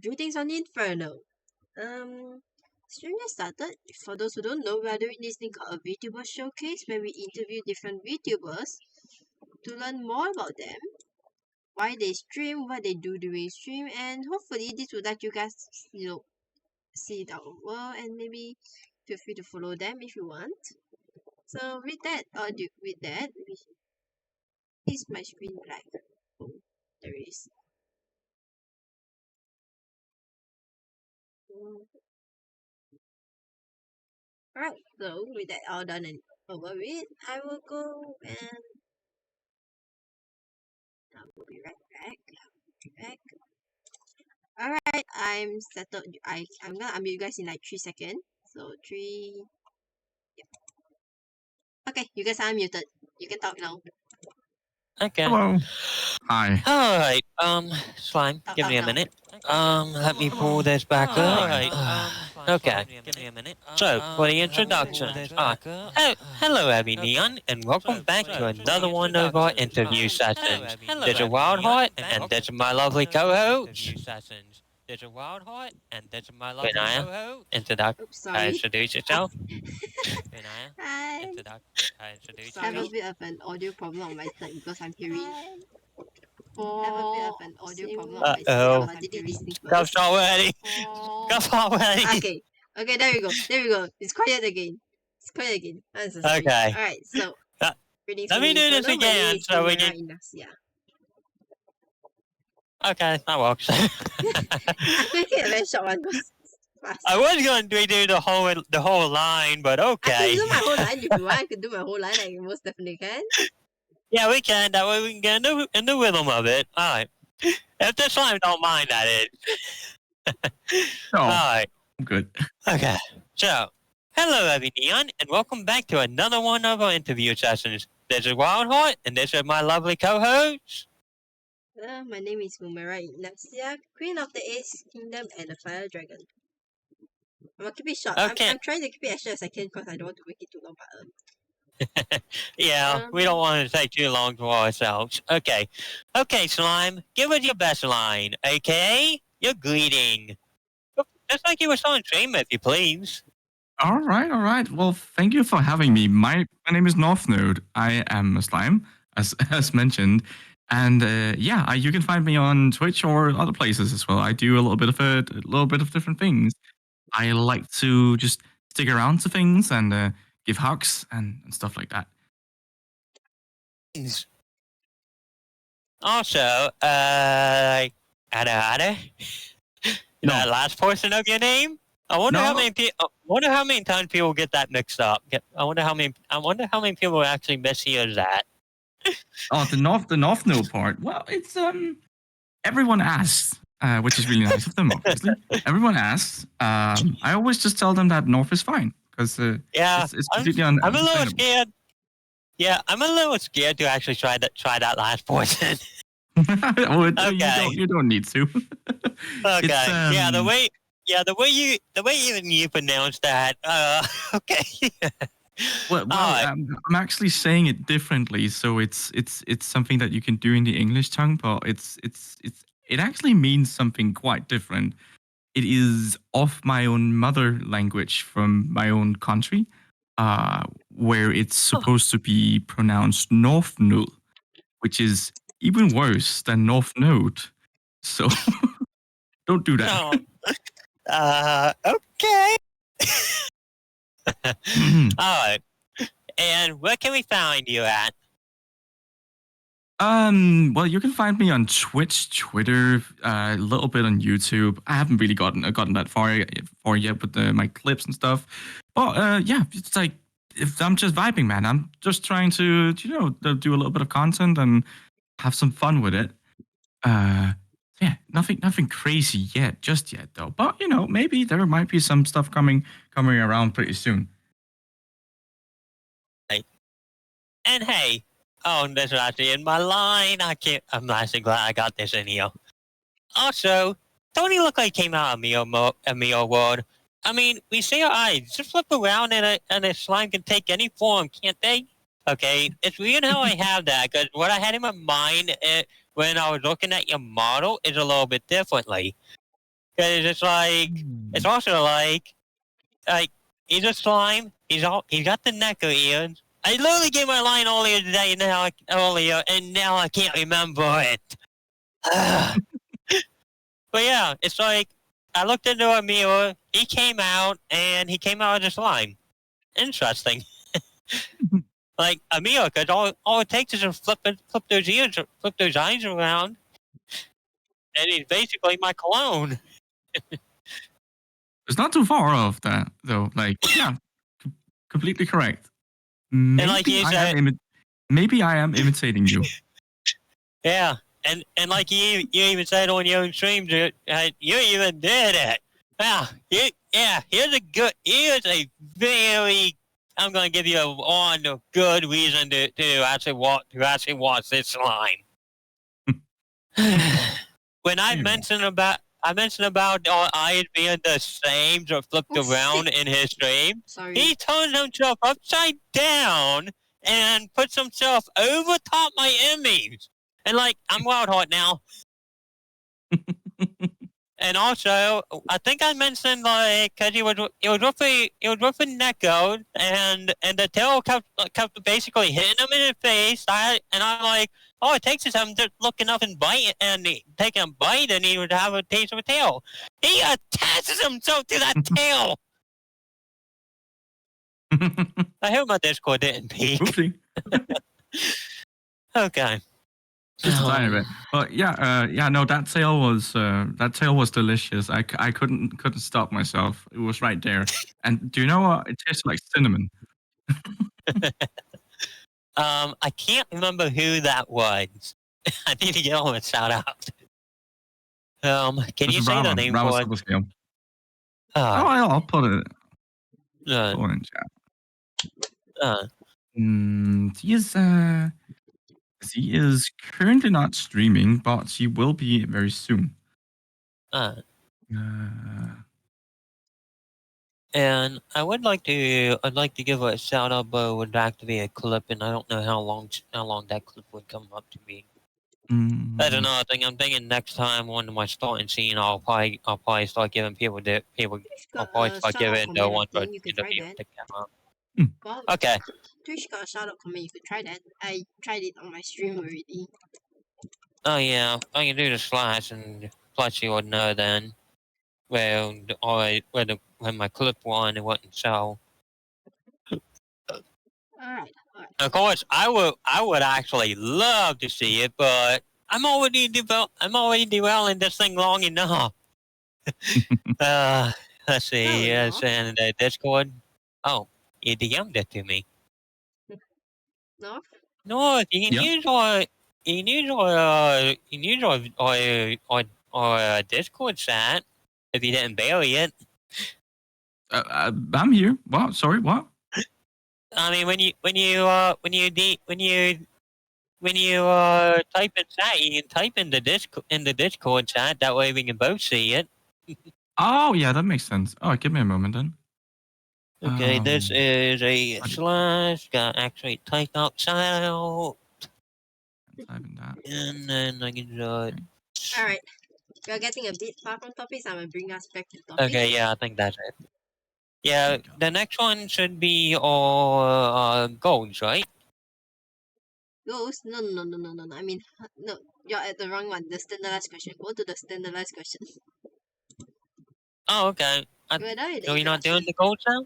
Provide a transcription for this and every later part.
Greetings on the Inferno. Stream just started. For those who don't know, we are doing this thing called a Vtuber Showcase where we interview different VTubers to learn more about them, why they stream, what they do during stream, and hopefully this will let you guys, see our world and maybe feel free to follow them if you want. So is my screen black? Oh, there is. Alright, so with that all done and over with, I will go and I will be right back. Alright, I'm settled. I'm gonna unmute you guys in like 3 seconds. So 3. Yep. Okay, you guys are unmuted. You can talk now. Okay. Hello. Hi. Alright, Slime, give me a minute. Let me pull this back up. Alright, okay. Give me a minute. So, for the introduction, hello, Abby Neon, and welcome back to another one of our interview sessions. There's a Wild Heart, and there's my lovely co-host. There's a Wild Heart, and there's my lovely co-host. Introduce yourself. Hi. Introduce I have a yourself. bit of an audio problem on my side because I'm hearing. I have a bit of an audio problem on my side because I did listening first. Come already. Come already. Okay, there we go. It's quiet again. I'm so sorry. Okay. Alright, so Let me do this again so we can. Okay, that works. I'm making a very short one. I was going to redo the whole line, but okay. I can do my whole line if you want. I can do my whole line. I most definitely can. Yeah, we can. That way we can get in the rhythm of it. All right. If the slime don't mind, that is. No, All right. I'm good. Okay. So, hello, Abby Neon, and welcome back to another one of our interview sessions. This is Wild Heart, and this is my lovely co-host. My name is Mumera Ignacia, Queen of the Ace Kingdom and the Fire Dragon. I'm gonna keep it short. Okay. I'm trying to keep it as short as I can because I don't want to make it too long. But Yeah, we don't want to take too long for ourselves. Okay. Okay, Slime, give us your best line, okay? Your greeting. Just like you were on stream, if you please. All right. Well, thank you for having me. My name is Northnode. I am a slime, as mentioned, and you can find me on Twitch or other places as well. I do a little bit of different things. I like to just stick around to things and give hugs and stuff like that. Also, Ada, No. that last portion of your name. I wonder No. how many people. Wonder how many times people get that mixed up. I wonder how many people actually mishear that. Oh, the Northnode part. Well, it's everyone asks, which is really nice of them. Obviously, everyone asks. I always just tell them that North is fine because Yeah, it's completely I'm a little understandable. scared. Yeah, I'm a little scared to actually try that last portion. Well, Okay. you don't need to. Okay. It's, the way you pronounce that. Okay. well, I'm actually saying it differently, so it's something that you can do in the English tongue, but it actually means something quite different. It is of my own mother language from my own country, where it's supposed to be pronounced North Null, which is even worse than North Node. So don't do that. Okay. All right. And where can we find you at? Well, you can find me on Twitch, Twitter, a little bit on YouTube. I haven't really gotten that far yet with my clips and stuff. But yeah, it's like if I'm just vibing, man. I'm just trying to do a little bit of content and have some fun with it. Yeah, nothing crazy just yet though. But maybe there might be some stuff coming around pretty soon. And hey, this is actually in my line. I'm actually glad I got this in here. Also, don't he look like he came out of Mio World? I mean, we see our eyes. Just flip around and a slime can take any form, can't they? Okay, it's weird how I have that, because what I had in my mind when I was looking at your model is a little bit differently. Because it's like, it's also like he's a slime. He's got the neck ears. I literally gave my line earlier today, and now I can't remember it. But yeah, it's like I looked into a mirror. He came out, and he came out as a slime. Interesting. Like a mirror, because all it takes is to flip those eyes around, and he's basically my clone. It's not too far off that though. Like, yeah, completely correct. And like Maybe you I said, am. Maybe I am imitating you. yeah, and like you even said on your own stream, you even did it. Here's a very. I'm going to give you a good reason to actually watch this slime. When I mentioned about eyes being the same, just flipped around in his stream, Sorry. he turns himself upside down and puts himself over top my image. And like, I'm wild hot now. And also, I think I mentioned like, cause he was with a Neko, and the tail kept basically hitting him in the face. I'm like, all it takes is him just looking up and bite and taking a bite, and he would have a taste of a tail. He attaches himself to that tail. I hope my Discord didn't peak. Oopsie. Okay. Just a tiny bit, but yeah. No, that tail was delicious. I couldn't stop myself. It was right there. And do you know what? It tastes like cinnamon. I can't remember who that was. I need to get him a shout out. Can you say the name for it? I'll put it. Put it in chat. He is currently not streaming, but he will be very soon. And I'd like to give a shout out, but it would have to be a clip, and I don't know how long that clip would come up to be. That's another thing. I'm thinking next time when I start and seeing, I'll probably start giving I'll probably start giving the one for interview to come up. Well, Okay. Twitch got a shout out comment. You could try that. I tried it on my stream already. Oh yeah, I can do the slash, and plus you would know then. Well, when my clip one it wasn't so. Alright. Of course, I would actually love to see it, but I'm already dwelling this thing long enough. Let's see. Yes, and the Discord. Oh, you DM'd it to me. No. No, you can use our Discord chat if you didn't bury it. I'm here. What? Sorry, what? I mean, when you type in chat, you can type in the Discord chat. That way we can both see it. Oh yeah, that makes sense. Oh, give me a moment then. Okay, this is a slash. Got actually type out out. Typing that. And then I can just. Alright. We are getting a bit far from topics. I'm gonna bring us back to topics. Okay, yeah, I think that's it. Yeah, the next one should be all goals, right? Goals? No. I mean, no. You're at the wrong one. The standardized question. Go to the standardized question. Oh, okay. Are you not doing the goals now?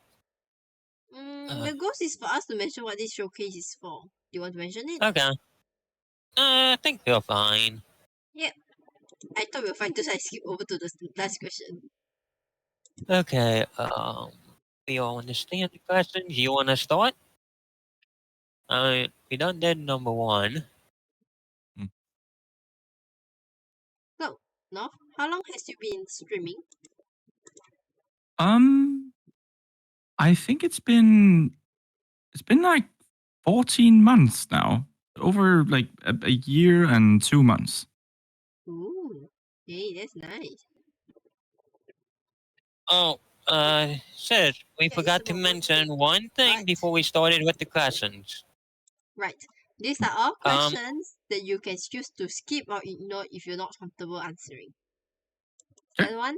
The goals is for us to mention what this showcase is for. Do you want to mention it? Okay. I think we're fine. Yeah. I thought we were fine because I skipped over to the last question. Okay, we all understand the questions. You want to start? We done did number one. So, North, how long has you been streaming? I think it's been like 14 months now. Over like a year and 2 months. Ooh, hey, that's nice. Oh, sis, we forgot to mention one thing before we started with the questions. Right. These are all questions that you can choose to skip or ignore if you're not comfortable answering. That one?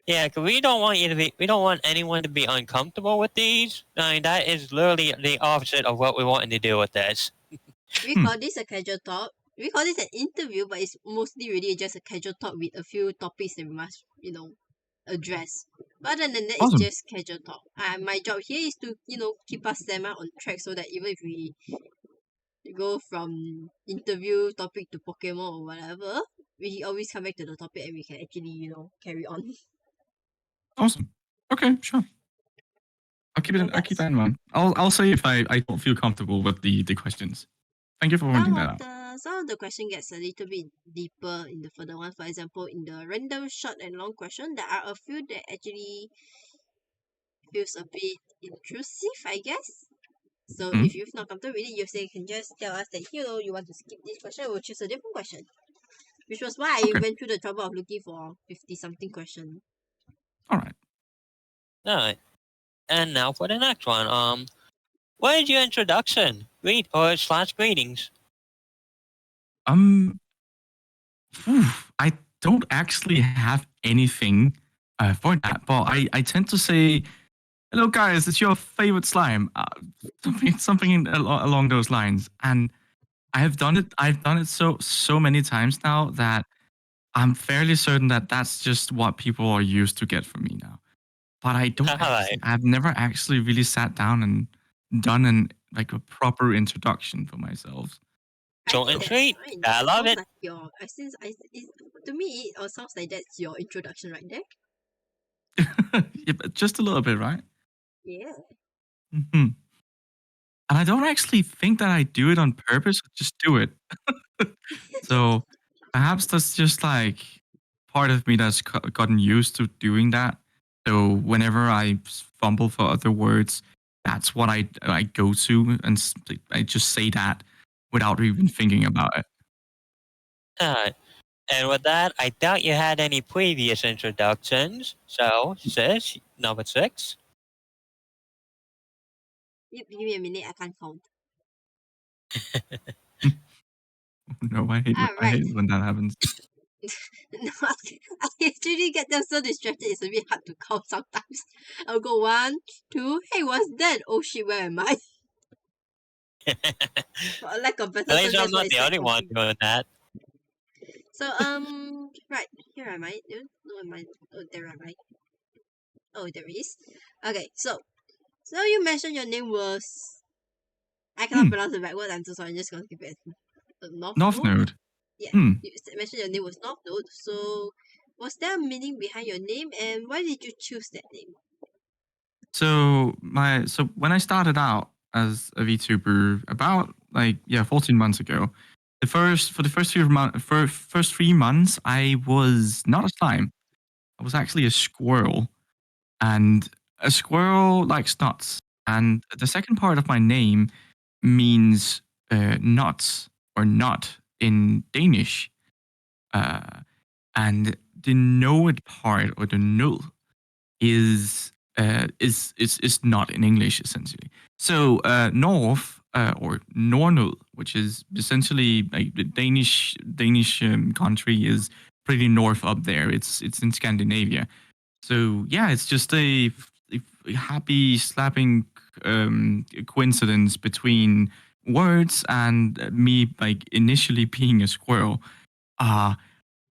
Yeah, 'cause we don't want anyone to be uncomfortable with these. I mean, that is literally the opposite of what we wanted to do with this. We Hmm. call this a casual talk. We call this an interview, but it's mostly really just a casual talk with a few topics that we must, address. But other than that, it's Awesome. just casual talk. My job here is to, keep us semi on track so that even if we go from interview topic to Pokemon or whatever, we always come back to the topic and we can actually, carry on. Awesome. Okay, sure. So I'll keep that's that in mind. I'll say if I don't feel comfortable with the questions. Thank you for pointing that out. some of the question gets a little bit deeper in the further one. For example, in the random short and long question, there are a few that actually feels a bit intrusive, I guess. So Hmm? if you've not comfortable with it, you can just tell us that you want to skip this question, we'll choose a different question. Which was why I Okay. went through the trouble of looking for 50 something question. All right. Alright. And now for the next one. What is your introduction? Greetings. Um, phew, I don't actually have anything for that, but I tend to say, "Hello, guys. It's your favorite slime." Something along those lines, and I have done it. I've done it so many times now that I'm fairly certain that that's just what people are used to get from me now. But Alright. I've never actually really sat down and done a proper introduction for myself. I Short think and So that's sweet. fine. I That love sounds it. like to me it sounds like that's your introduction right there. yeah, but just a little bit, right? Yeah. Hmm. And I don't actually think that I do it on purpose. I just do it. So perhaps that's just like part of me that's gotten used to doing that. So whenever I fumble for other words, that's what I go to, and I just say that without even thinking about it. Alright. And with that, I doubt you had any previous introductions. So, sis, number 6. Give me a minute, I can't count. No, I Alright. hate when that happens. No, I actually get them so distracted it's a bit hard to count sometimes. I'll go 1, 2, hey, what's that? Oh shit, where am I? For a lack of better At term, least I'm that's what not it's the like only for one me. doing that. So right, here am I. No, am I? Oh, there am I. Oh, there is. Okay, so you mentioned your name was. I cannot Hmm. pronounce it backward. I'm so sorry. I'm just gonna keep it North North Node. Node. Yeah, Hmm. you mentioned your name was North Node. So, was there a meaning behind your name, and why did you choose that name? So when I started out as a VTuber about 14 months ago, the first 3 months I was not a slime. I was actually a squirrel, and a squirrel likes nuts. And the second part of my name means nuts or nut in Danish. Uh, and the node part or the null is not in English essentially. So North or Nornul, which is essentially like the Danish country, is pretty north up there. It's in Scandinavia. So yeah, it's just a happy slapping coincidence between words and me like initially being a squirrel. Uh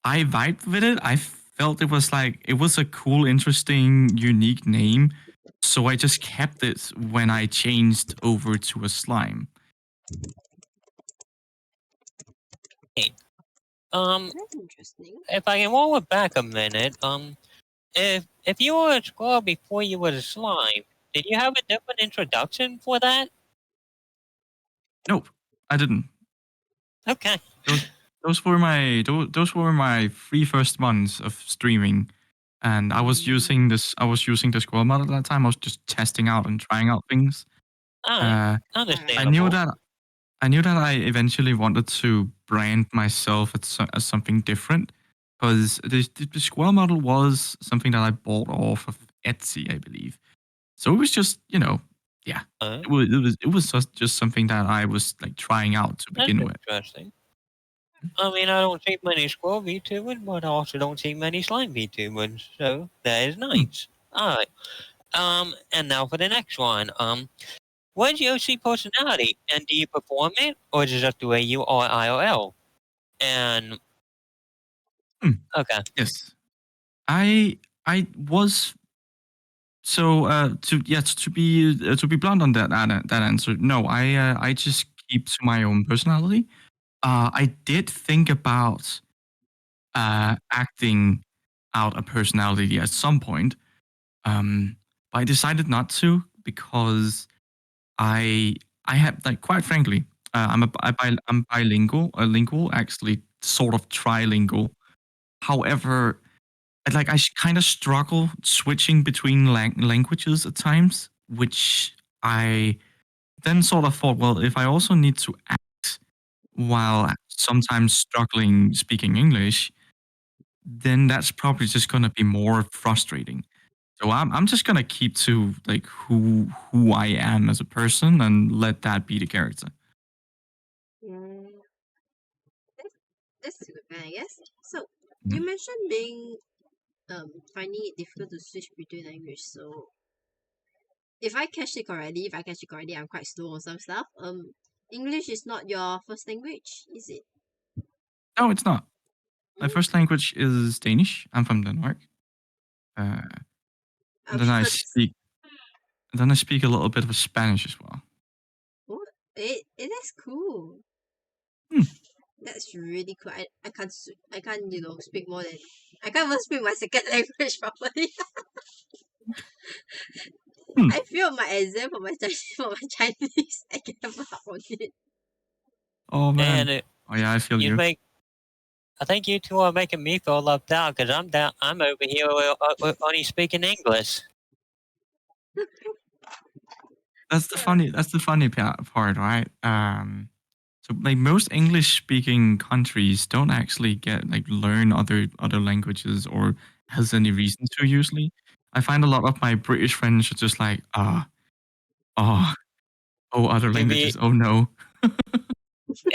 I vibed with it. I felt it was a cool, interesting, unique name. So I just kept it when I changed over to a slime. Hey, Um, That's interesting. if I can roll it back a minute, if you were a squirrel before you were a slime, did you have a different introduction for that? Nope, I didn't. Okay. Those those were my 3 first months of streaming, and I was using the scroll mod at that time. I was just testing out and trying out things. Alright. Uh, Alright. I knew Understandable. that I knew that I eventually wanted to brand myself as something different because the squirrel model was something that I bought off of Etsy, I believe. So it was just, yeah, Alright. it was just something that I was like trying out to That's begin with. interesting. I mean, I don't see many squirrel VTubers, but I also don't see many slime VTubers, so that is Hmm. nice. Alright. And now for the next one. What is your OC personality, and do you perform it, or is it just the way you are IRL? And Hmm. okay, Yes. I was so to be blunt on that answer. No, I just keep to my own personality. I did think about acting out a personality at some point. But I decided not to because I I have like quite frankly, I'm bilingual, lingual, actually sort of trilingual. However, I kind of struggle switching between languages at times, which I then sort of thought, well, if I also need to act while sometimes struggling speaking English, then that's probably just going to be more frustrating. So I'm just gonna keep to like who I am as a person and let that be the character. Mm, that's, that's a good one, I guess. So, you Mhm. mentioned being finding it difficult to switch between language. So, if I catch it correctly, I'm quite slow on some stuff. English is not your first language, is it? No, it's not. My Mm, first language is Danish. I'm from Denmark. Uh, and I'm sure that's then I speak a little bit of Spanish as well. oh, that's cool. Hmm, That's really cool. I can't speak more than I can't even speak my second language properly. hmm. I failed my exam for my Chinese I gave up on it. Oh and man. Oh yeah, I feel you you. make. I think you two are making me feel left out because I'm down. I'm over here only speaking English. That's the funny part, right? So like most English speaking countries don't actually get like learn other languages or has any reason to usually. I find a lot of my British friends are just like, oh, oh, other To be languages. Oh no.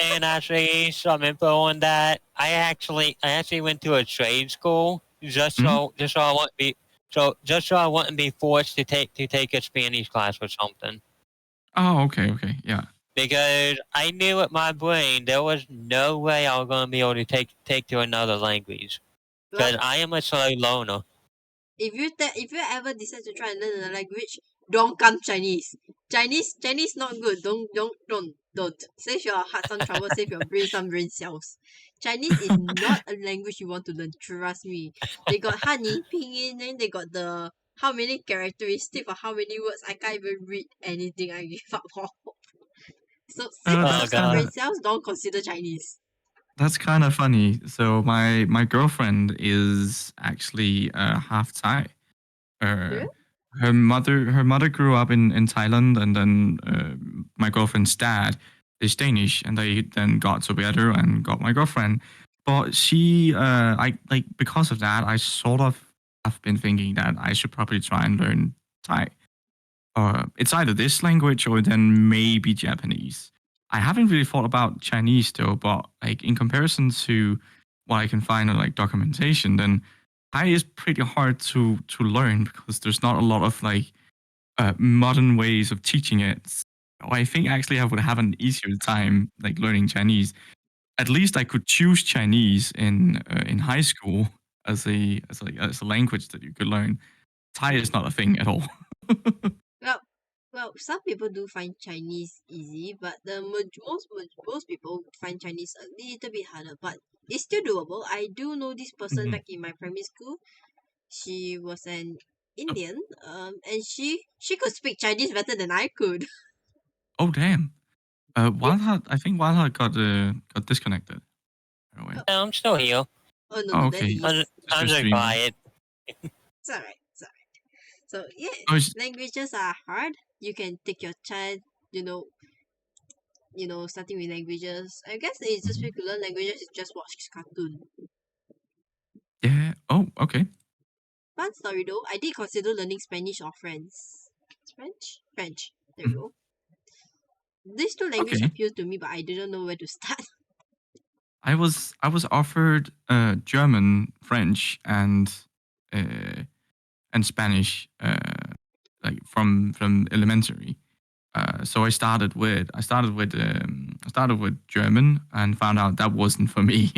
and actually some info on that. I actually went to a trade school Mhm. just so I wouldn't be forced to take a Spanish class or something. Oh, okay, okay, yeah. Because I knew with my brain there was no way I was going to be able to take to another language. Well, Because I am a slow learner. if you ever decide to try and learn another language, don't come Chinese. Chinese not good. Don't. Save your heart some trouble. Save your brain some brain cells. Chinese is not a language you want to learn. Trust me. They got honey, pinyin, then they got the how many characteristics for how many words. I can't even read anything. I give up on. So save Oh yourself That's some kind god. brain of cells. Don't consider Chinese. that's kind of funny. So my girlfriend is actually half Thai. Yeah? Uh, her mother grew up in Thailand, and then my girlfriend's dad is Danish, and they then got together and got my girlfriend. But I like because of that, I sort of have been thinking that I should probably try and learn Thai. It's either this language or then maybe Japanese. I haven't really thought about Chinese though, but like in comparison to what I can find on like documentation, then Thai is pretty hard to learn because there's not a lot of like modern ways of teaching it. So I think actually I would have an easier time like learning Chinese. At least I could choose Chinese in high school as a language that you could learn. Thai is not a thing at all. Well, some people do find Chinese easy, but most people find Chinese a little bit harder. But it's still doable. I do know this person Mhm. back in my primary school. She was an Oh, Indian, and she could speak Chinese better than I could. oh damn. Yes. I think Wildheart got disconnected. Oh, wait. Oh, I'm still here. oh no, Oh, no, there okay. he I'm is. just, Just I'm your just stream. quiet. It's alright. It's alright. So yeah, Oh, it's, languages are hard. You can take your time. You know, starting with languages. I guess the easiest way mhm. to learn languages is just watch cartoon. Yeah. Oh, okay. Fun story though, I did consider learning Spanish or French. French? French. There we Mhm. go. These two languages Okay. appeal to me, but I didn't know where to start. I was offered German, French, uh, and Spanish, like from elementary. So I started with German and found out that wasn't for me,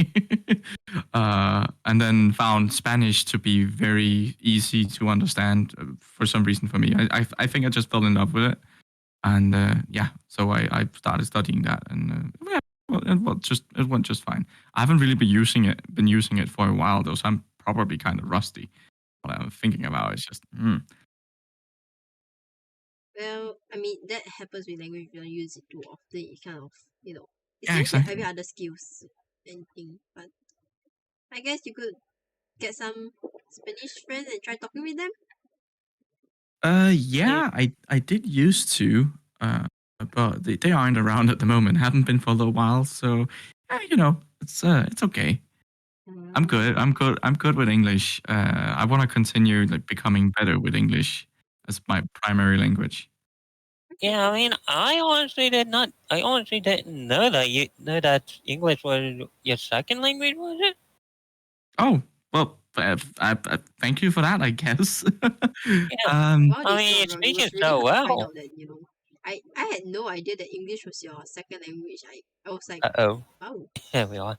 and then found Spanish to be very easy to understand for some reason for me. I think I just fell in love with it, and yeah, so I started studying that, and yeah, well, it went just fine. I haven't really been using it for a while though, so I'm probably kind of rusty. What I'm thinking about is just Well, I mean, that happens with language. If you don't use it too often, it kind of, it's yeah, like you're having exactly. other skills and things. But I guess you could get some Spanish friends and try talking with them. Yeah. Yeah, I did used to, but they aren't around at the moment. Haven't been for a little while, so it's okay. I'm Uh, good. I'm good. I'm good with English. I want to continue like becoming better with English as my primary language. okay. Yeah, I mean, I honestly did not. I honestly didn't know that you know that English was your second language, was it? Oh well, thank you for that. I guess. Yeah. um, Wow, I this mean, you one, it speak was it really so hard to find well. out that, I had no idea that English was your second language. I was like, Uh-oh. wow, Here we are.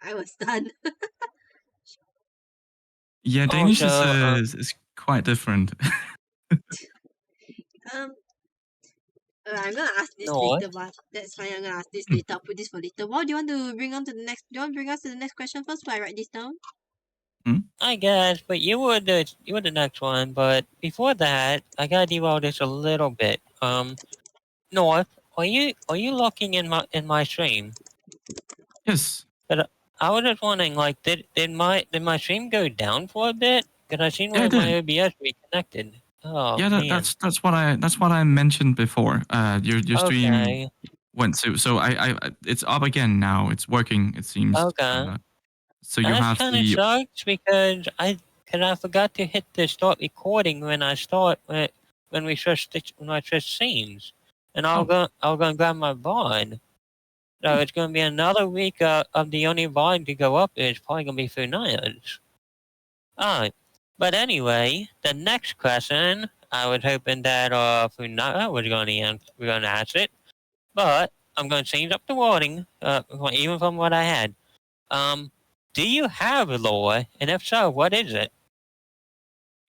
I was stunned. yeah, Danish is Also, uh, is, is quite different. um, I'm gonna ask this no. later, but that's fine. I'm gonna ask this later. I'll put this for later. What do you want to bring on to the next? Do you want to bring us to the next question first? So I write this down. Hmm? I guess, but you were the next one. But before that, I gotta derail this a little bit. North, are you looking in my stream? Yes. But I was just wondering, like, did my stream go down for a bit? Because I seen Yeah, I where my did. OBS reconnected. Oh Yeah, man. that's what I mentioned before. Your stream Okay. went so it's up again now. It's working. It seems. Okay. So you That have kind of the sucks because I forgot to hit the start recording when I switched scenes, and I'll oh go I'll go and grab my VOD. So hmm. it's going to be another week of the only VOD to go up is probably going to be through nights. Alright. But anyway, the next question, I was hoping that Funara was going to ask it, but I'm going to change up the wording, even from what I had. Um, do you have a lore, and if so, what is it?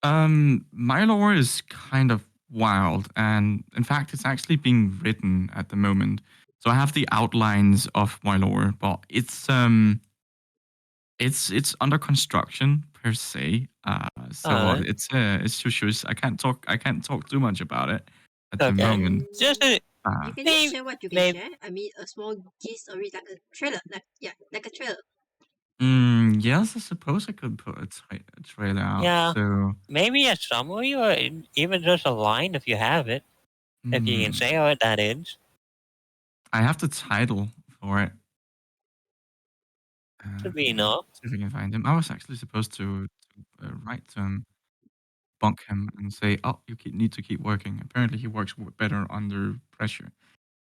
My lore is kind of wild, and in fact, it's actually being written at the moment. So I have the outlines of my lore, but it's under construction per se. So Alright, it's just I can't talk too much about it at the okay. moment. Just Mm, a, you can just maybe, share what you can maybe, share. I mean, a small gist or it like a trailer, like a trailer. Yes, I suppose I could put a trailer out. yeah, So, maybe a summary or even just a line if you have it. If you can say mm, what that is. I have the title for it. Should be enough. See if I can find him. I was actually supposed to write to him, bunk him, and say, "Oh, need to keep working." Apparently, he works better under pressure.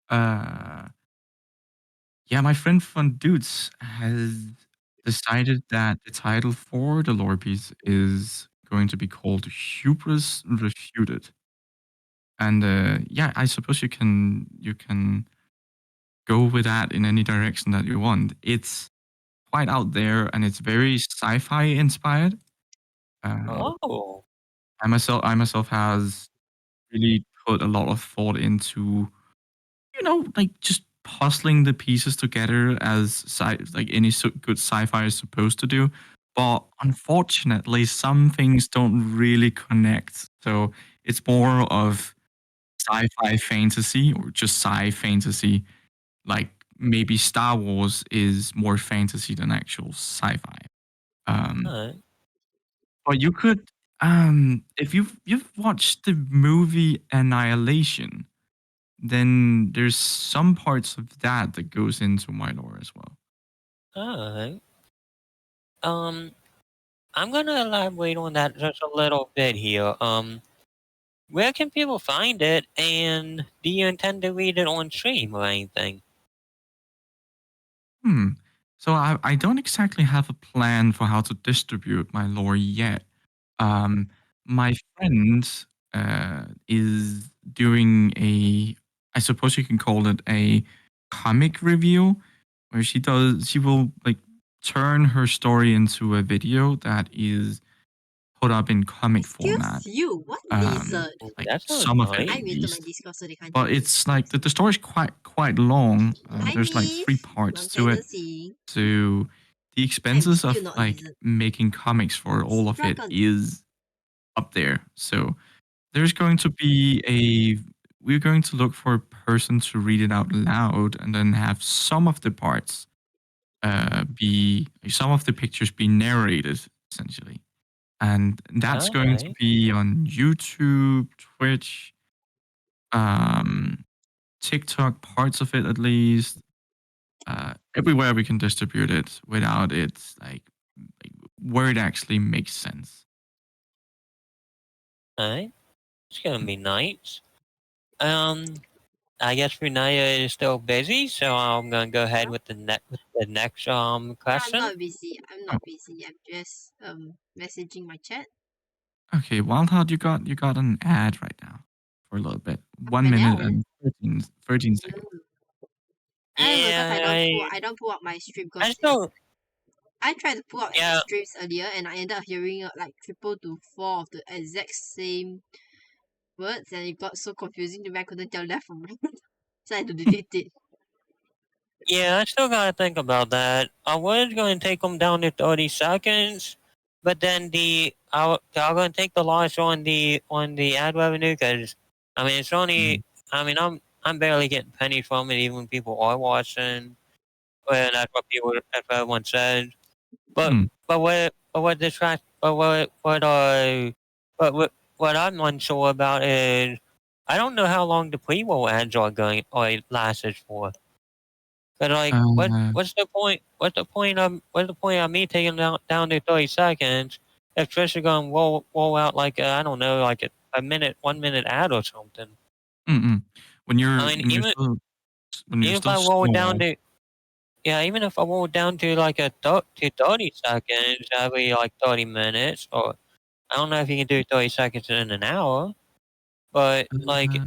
Uh, yeah, my friend Fun Dudes has decided that the title for the lore piece is going to be called "Hubris Refuted." And yeah, I suppose you can go with that in any direction that you want. It's quite out there and it's very sci-fi inspired. Um, Oh, I myself has really put a lot of thought into like just puzzling the pieces together as like any good sci-fi is supposed to do. But unfortunately, some things don't really connect. So it's more of sci-fi fantasy or just sci fantasy. Like maybe Star Wars is more fantasy than actual sci-fi. Um, alright. but you could, if you've watched the movie Annihilation, then there's some parts of that goes into my lore as well. Alright. Um, I'm gonna elaborate on that just a little bit here. Where can people find it, and do you intend to read it on stream or anything? Hmm. So I don't exactly have a plan for how to distribute my lore yet. Um, my friend is doing I suppose you can call it a comic review, where she will like turn her story into a video that is put up in comic Excuse format. you, what Um, lizard? like That sounds some of it I at nice. muted my least. Discord so they can't hear But me. it's like the story's quite long. Hi, There's like three Miss. parts Long to time no it. see. So the I'm expenses still of not like lizard. making comics for all of it Struggle. is up there. So there's going to be we're going to look for a person to read it out loud and then have some of the parts be some of the pictures be narrated essentially. And that's going to Alright. be on YouTube, Twitch, um, TikTok, parts of it at least, everywhere we can distribute it without it like where it actually makes sense. Alright. It's gonna be nice. Um, I guess Renaya is still busy, so I'm gonna go ahead Huh? with the next No, I'm question. not busy. I'm Oh, not busy. I'm just messaging my chat. okay, Wildheart, you got an ad right now for a little bit. Up 1 and minute down. and 13 seconds. I don't know because Yeah, I don't pull up my stream I because still I tried to pull up yeah streams earlier and I ended up hearing like triple to four of the exact same words and it got so confusing that I couldn't tell left from right. So I had to delete it. yeah I still gotta think about that. I was going to take them down to 30 seconds, but then I'm gonna take the loss on the ad revenue because I mean it's only Mm, I mean I'm barely getting pennies from it even when people are watching. Well, that's what everyone says. But mm. what this track but what I'm unsure about is I don't know how long the pre-roll ads are going or lasted for. But like, Uh, what's the point of me taking down to 30 seconds if Trish is gonna roll out like I don't know like a minute 1 minute ad or something. mm-mm. When I mean you're even if still I roll it down small. to yeah, even if I roll it down to like to 30 seconds every like 30 minutes, or I don't know if you can do 30 seconds in an hour, but like, Uh,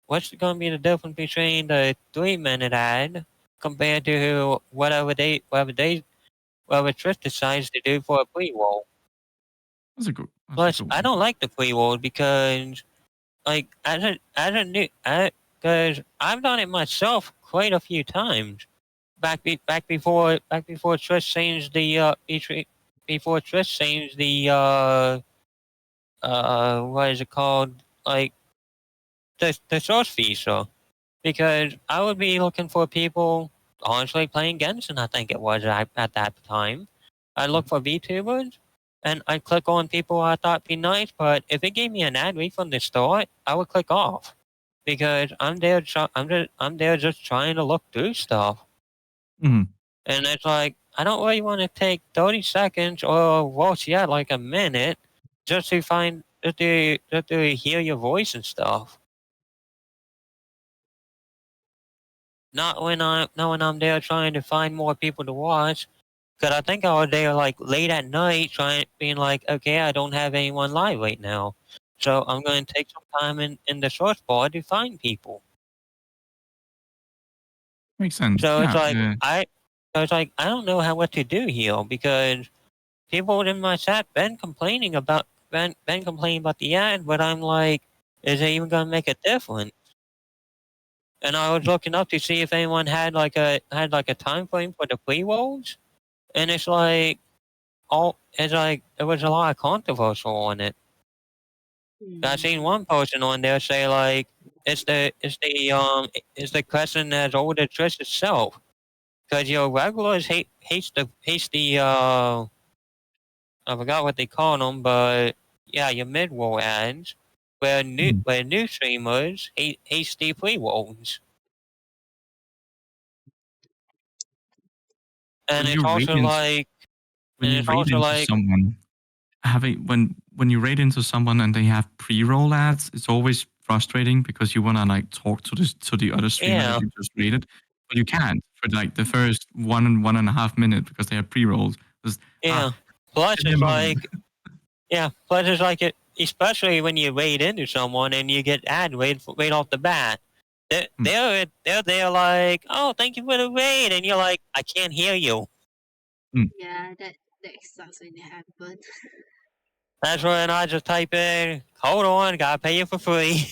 what's going to be the difference between the 3 minute ad compared to whatever Trish decides to do for a pre roll? that's a Plus, good I one. don't like the pre roll because like as a new because I've done it myself quite a few times back before Trish changed the before Trish changed the what is it called, like the source feature, because I would be looking for people honestly playing Genshin. I think it was at that time. I look for VTubers and I click on people I thought be nice, but if it gave me an ad read from the start, I would click off because I'm there just trying to look through stuff. Mhm. And it's like, I don't really want to take 30 seconds or worse yet, like a minute just to hear your voice and stuff. Not when I'm there trying to find more people to watch. Cause I think I was there like late at night being like, okay, I don't have anyone live right now. So I'm going to take some time in the source bar to find people. Makes sense. So it's Yeah. like, I don't know what to do here because people in my chat been complaining about the ad, but I'm like, is it even gonna make a difference? And I was looking up to see if anyone had like a time frame for the pre rolls, and it's like there was a lot of controversy on it. I seen Hmm. one person on there say like it's the question that's older Trish itself because your regulars hates the I forgot what they call them, but yeah, your mid roll ads, Mhm. where new streamers hate the pre rolls, and When it's you rate also into like, when you rate into like, someone, having when you rate into someone and they have pre-roll ads, it's always frustrating because you wanna like talk to the other streamer that yeah, you just rated, but you can't for like the first 1.5 minutes because they have pre-rolls. Just Yeah. Plus, give me a it's moment. like, yeah. Plus, it's like it, especially when you wade into someone and you get ad right off the bat. Hmm. They're like, oh, thank you for the raid, and you're like, I can't hear you. Yeah, that sucks when it happens. That's when I just type in, hold on, gotta pay you for free.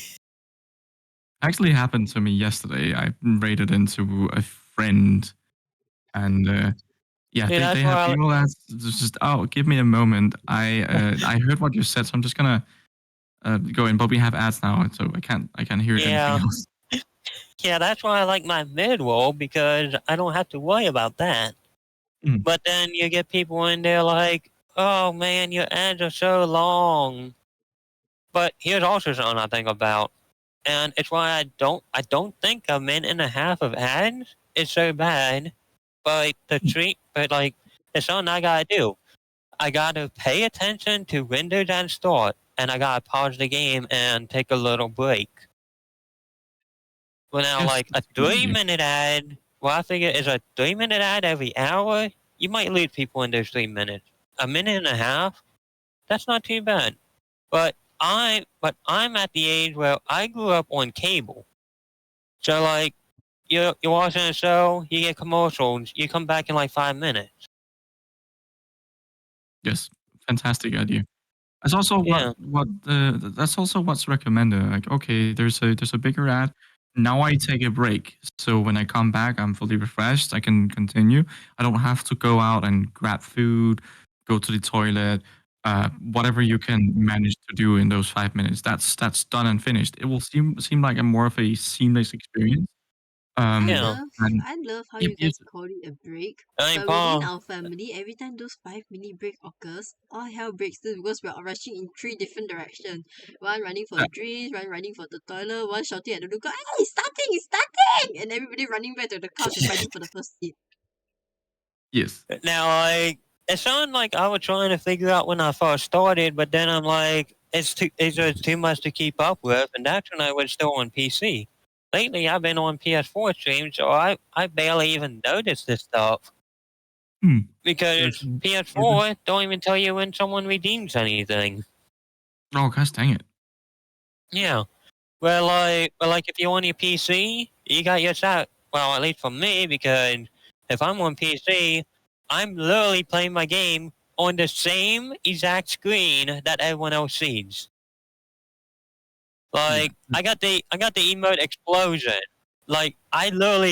Actually happened to me yesterday. I raided into a friend, and yeah, Yeah, they that's have why. people ask just oh, give me a moment. I heard what you said, so I'm just gonna go in. But we have ads now, so I can't hear anything Yeah, else. yeah, that's why I like my mid roll because I don't have to worry about that. Mm. But then you get people in there like, oh man, your ads are so long. But here's also something I think about, and it's why I don't think a minute and a half of ads is so bad. But like it's something I gotta do. I gotta pay attention to Windows and start, and I gotta pause the game and take a little break. Well, now, Yes, like a that's a good idea. 3 minute ad, well, I figure is a 3 minute ad every hour. You might lose people in those 3 minutes. A minute and a half, that's not too bad. But I'm at the age where I grew up on cable. So like you're watching a show, you get commercials, you come back in like 5 minutes. Yes, fantastic idea. That's also Yeah, that's also what's recommended. Like, okay, there's a bigger ad. Now I take a break. So when I come back, I'm fully refreshed. I can continue. I don't have to go out and grab food, go to the toilet, whatever you can manage to do in those 5 minutes. That's done and finished. It will seem like a more of a seamless experience. I Um, yeah. love and I love how if, you if guys call it a break. I mean, But within Paul. our family, every time those 5 minute break occurs, all hell breaks loose because we're all rushing in three different directions. One running for drinks, one running for the toilet, one shouting at the lookout, hey, it's starting, it's starting! And everybody running back to the couch and fighting for the first seat. yes, Now, like, it sounded like I was trying to figure out when I first started, but then I'm like, it's just too much to keep up with, and that's when I was still on PC. Lately, I've been on PS4 streams, so I barely even notice this stuff hmm, there's because there's PS4 don't even tell you when someone redeems anything. oh gosh dang it. Yeah, well, like if you're on your PC, you got your shot. Well, at least for me, because if I'm on PC, I'm literally playing my game on the same exact screen that everyone else sees. Yeah. Like I got the emote explosion. Like I literally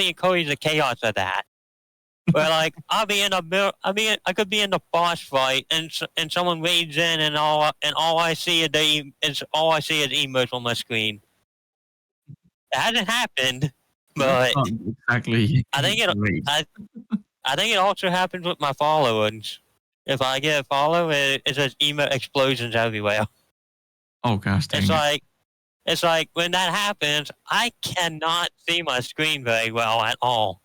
encourage the chaos of that. Where like I could be in the boss fight and someone raids in and all I see is emotes on my screen. It hasn't happened, That's but not exactly I think it great. I I think it also happens with my followers. If I get a follow, it says emote explosions everywhere. Oh gosh It's dang it. like it's like when that happens, I cannot see my screen very well at all.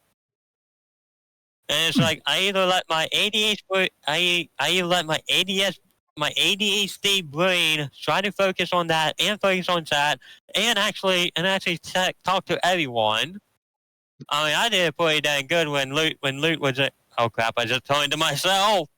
And it's Hmm. like I either let my I either let my ADHD brain try to focus on that and focus on chat and actually talk to everyone. I mean, I did pretty dang good when Loot was oh crap, I just told to myself.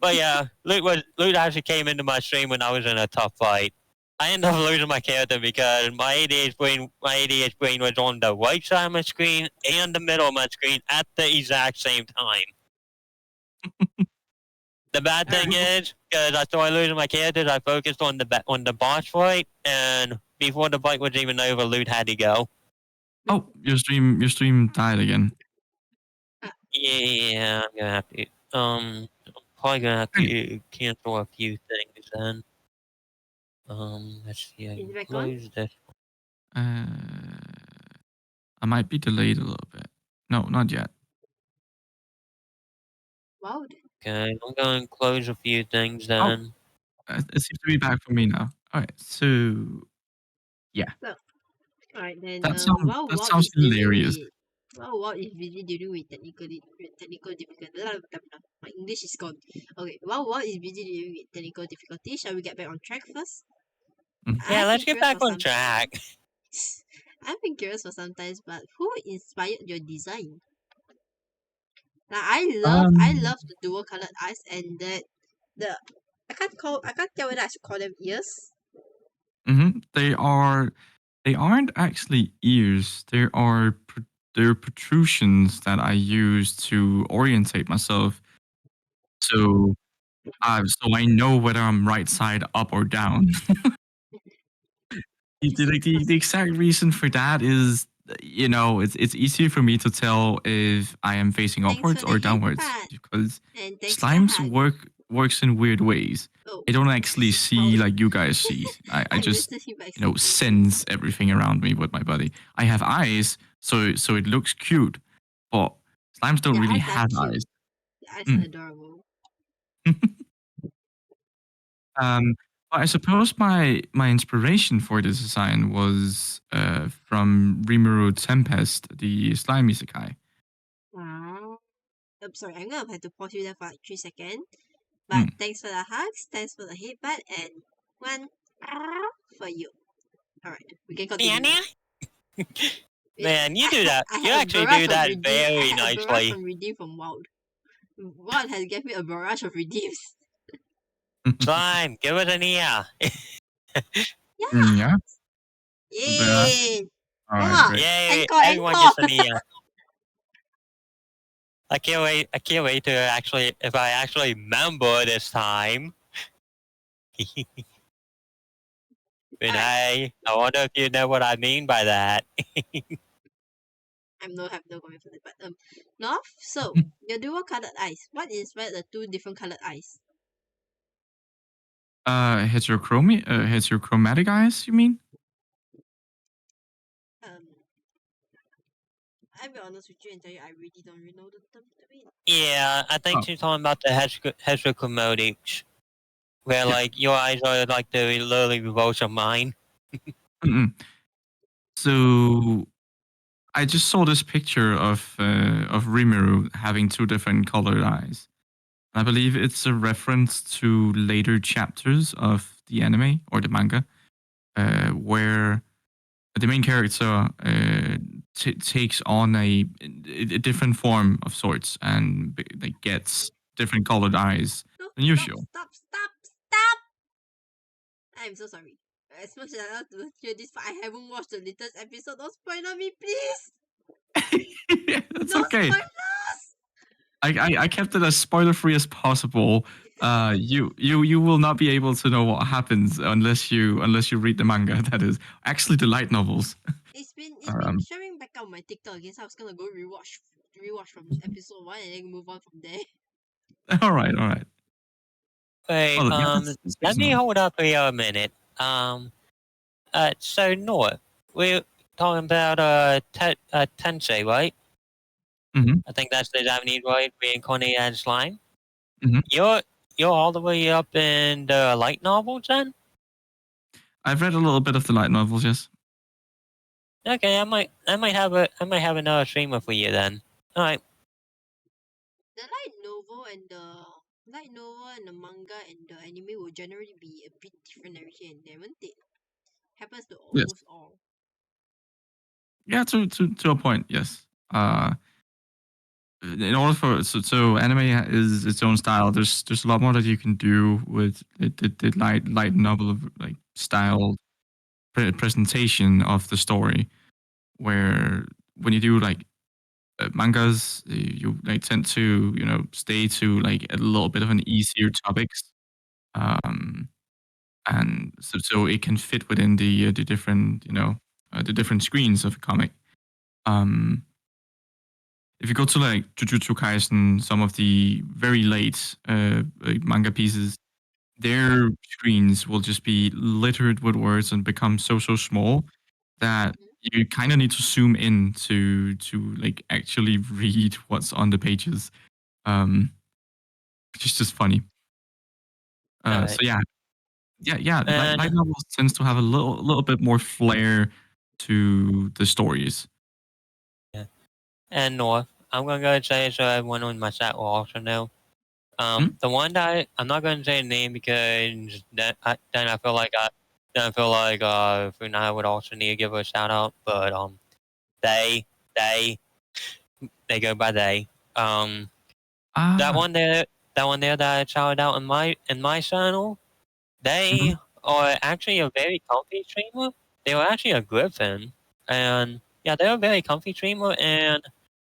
But yeah, Loot actually came into my stream when I was in a tough fight. I ended up losing my character because my ADHD brain was on the right side of my screen and the middle of my screen at the exact same time. The bad thing is, because I started losing my characters, I focused on the boss fight, and before the fight was even over, Loot had to go. Oh, your stream died again. Yeah, I'm gonna have to. I'm probably gonna have Dang it. to cancel a few things then. Let's see. I Is it can back on? close this. Uh, I might be delayed a little bit. No, not yet. Wow. Okay, I'm going to close a few things Oh, then. it seems to be back for me now. All right, so yeah, So, alright then. that sounds While that Walt sounds is dealing hilarious. with Walt is busy dealing with technical difficulty. My English is gone. Okay, while Walt is busy dealing with technical difficulty, shall we get back on track first? Mhm. I Yeah, have let's get prepared back for on some. track. I've been curious for some time, but who inspired your design? Like I Um, love the dual colored eyes and the I can't tell whether I should call them ears. they are they aren't actually ears. They're protrusions that I use to orientate myself. So so I know whether I'm right side up or down. Interesting The because exact reason for that is, it's easier for me to tell if I am facing thanks for upwards the or hate downwards part because and thanks for the slimes heart. works in weird ways. Oh, I don't actually see sorry. like you guys see. I I'm just, listening but accepting. sense everything around me with my body. I have eyes, so it looks cute, but slimes don't Your really eyes are have cute. eyes. Your eyes are Mm. adorable. Um, but I suppose my inspiration for this design was from Rimuru Tempest, the slime isekai. Wow. I'm sorry, I'm gonna have to pause you there for like 3 seconds. But Mm. thanks for the hugs, thanks for the hate part, and one for you. Alright, we can continue now. Yeah, Man, you do that. I You had a actually do barrage of that redeem. I very had a barrage nicely. from redeem from Wild. Wild has given me a barrage of redeems. Slime, give it an ear. Mm, Yeah! yeah. That. Yay! All right. Mwah! Great. Yay, Encore, everyone encore! gets an ear. I can't wait. I can't wait to actually, if I actually remember this time. And Alright, I wonder if you know what I mean by that. have no comment for that. But North. So your dual colored eyes. What inspired the two different colored eyes? Heterochromatic eyes. You mean? Um, I'll be honest with you and tell you I really don't really know the term to it. Yeah, I think Oh, she's talking about the heterochromatic, where yeah. like your eyes are like the literally reverse of mine. Mm-mm. So I just saw this picture of Rimuru having two different colored eyes. I believe it's a reference to later chapters of the anime or the manga, where the main character takes on a different form of sorts and like gets different colored eyes No, than stop, usual. stop, stop, stop! I'm so sorry. As much as I love to hear this, but I haven't watched the latest episode. Don't spoil on me, please! That's No okay. spoilers! I kept it as spoiler free as possible. You will not be able to know what happens unless you read the manga. That is actually the light novels. It's been Um, showing back on my TikTok again, so I was gonna go rewatch from episode 1 and then move on from there. all right, all right. Wait, Well, yeah, that's let me reasonable. hold up here a minute. So Noah, we're talking about Tensei, right? Hmm. I think that's the Japanese word, reincarnated as slime. Hmm. You're you're all the way up in the light novels then? I've read a little bit of the light novels. Yes. Okay, I might have another streamer for you then. All right. The light novel and the manga and the anime will generally be a bit different every here and there, won't it? Happens to Yes. almost all. Yeah. To a point. Yes. In order for so anime is its own style. There's a lot more that you can do with the light novel like style presentation of the story. Where when you do like mangas, you like tend to stay to like a little bit of an easier topics, um, and so it can fit within the different the different screens of a comic. Um, if you go to like Jujutsu Kaisen, some of the very late like manga pieces, their screens will just be littered with words and become so small that Hmm. you kind of need to zoom in to like actually read what's on the pages, um, which is just funny. All So right. yeah. Light And novels tends to have a little bit more flair to the stories. yeah. And North, I'm gonna go and say so everyone on my chat will also know. Hmm? The one that I'm not gonna say the name because then I feel like I feel like Funai would also need to give a shout out, but they they they go by they. That Ah, one there, that one there that I shouted out in my channel, mhm. they are actually a very comfy streamer. They were actually a griffin, and yeah, they're a very comfy streamer, and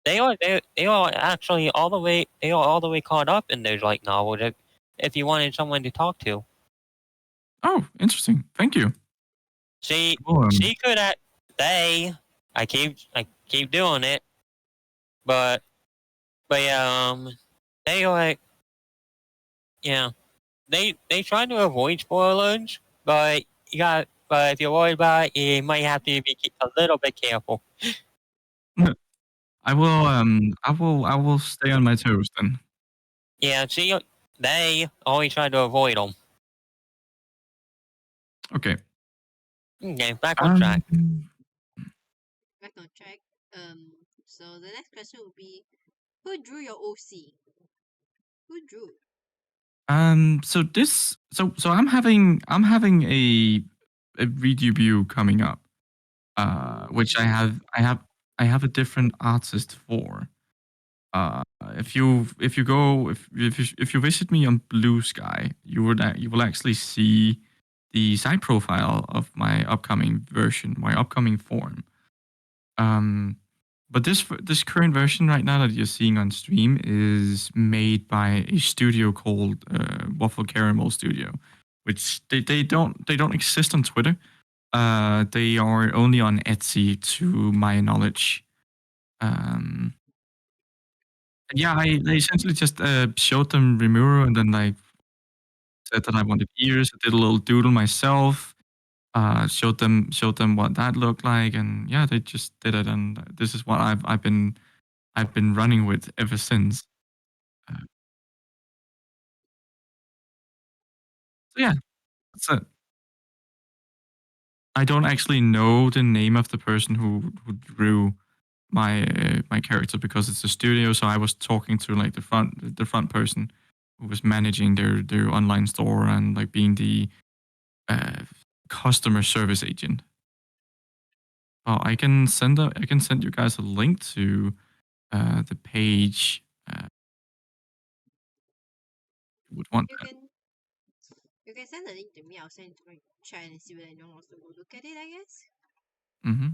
they are actually all the way caught up in their like novels. If you wanted someone to talk to, Oh, interesting. Thank you. she Well, she could act. I keep doing it, but yeah, they like yeah. They try to avoid spoilers, but but if you're worried about it, you might have to be a little bit careful. I will stay on my toes then. Yeah, see, they always try to avoid them. Okay. Okay, back on track. Um, Back on track. So the next question would be, who drew your OC? Who drew? so I'm having a read review coming up, which I have a different artist for. If you visit me on Blue Sky, you will actually see the side profile of my upcoming version, my upcoming form. Um, but this current version right now that you're seeing on stream is made by a studio called Waffle Caramel Studio, which they don't exist on Twitter. They are only on Etsy, to my knowledge. Um, yeah, I essentially just showed them Rimuru and then like said that I wanted ears. I did a little doodle myself. Showed them what that looked like, and yeah, they just did it, and this is what I've been running with ever since. Uh, so yeah, that's it. I don't actually know the name of the person who drew my character because it's a studio. So I was talking to like the front person who was managing their online store and like being the uh, customer service agent. Oh, I can send you guys a link to the page. You would want You that. can you can send the link to me. I'll send it to my chat and see whether anyone wants to go look at it. I guess. Hmm.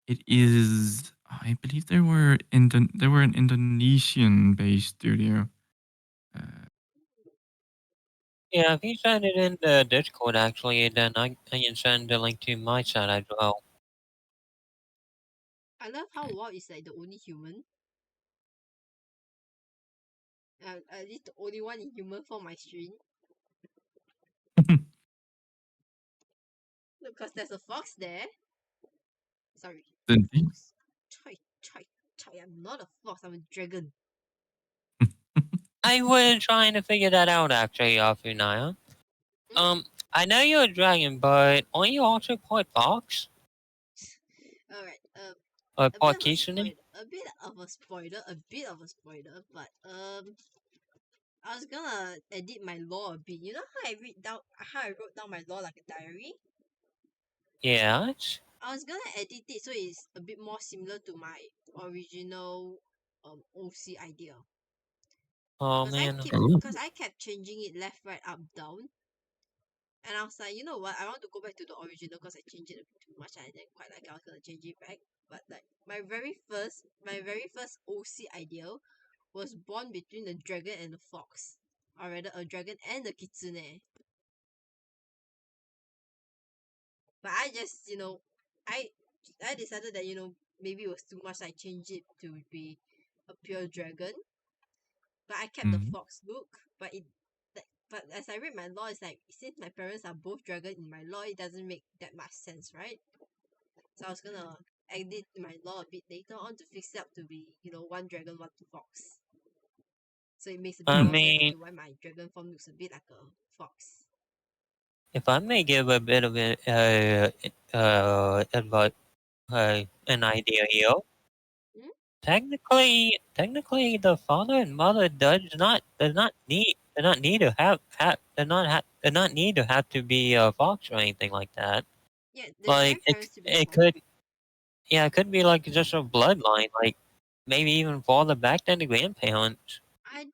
It is. I believe they were an Indonesian-based studio. Uh, Yeah, if you send it in the Discord, actually, then I can send the link to my chat as well. I love how okay. Wow is like the only human. At least the only one in human form my stream. Look, cause there's a fox there. Sorry, Indeed. fox. Chai, chai, chai. I'm not a fox. I'm a dragon. I was trying to figure that out actually, Funaya. Hmm? I know you're a dragon, but aren't you also part fox All right. or A bit part of a Kitsune? spoiler. A bit of a spoiler. A bit of a spoiler. But I was gonna edit my lore a bit. You know how I wrote down my lore like a diary. Yes. I was gonna edit it so it's a bit more similar to my original OC idea. Oh Cause I man. keep Oh. cause I kept changing it left, right, up, down. And I was like, you know what? I want to go back to the original because I changed it a bit too much. And I didn't quite like it. I was gonna change it back. But like my very first OC idea was born between a dragon and a fox, or rather a dragon and a kitsune. But I just I I decided that maybe it was too much. I changed it to be a pure dragon, but I kept the Mhm. fox look. But as I read my law, it's like since my parents are both dragon in my law, it doesn't make that much sense, right? So I was gonna edit my law a bit later on to fix it up to be one dragon, one fox. So it makes a bit I more Hmm. sense as mean, to why my dragon form looks a bit like a fox. if I may give a bit of advice, an idea here. Hmm? Technically, the father and mother does not they're not need to they're not need to have to be a fox or anything like that. Yeah, their Like grandparents to be a it fox. could yeah, it could be like just a bloodline, like maybe even farther back than the grandparents. I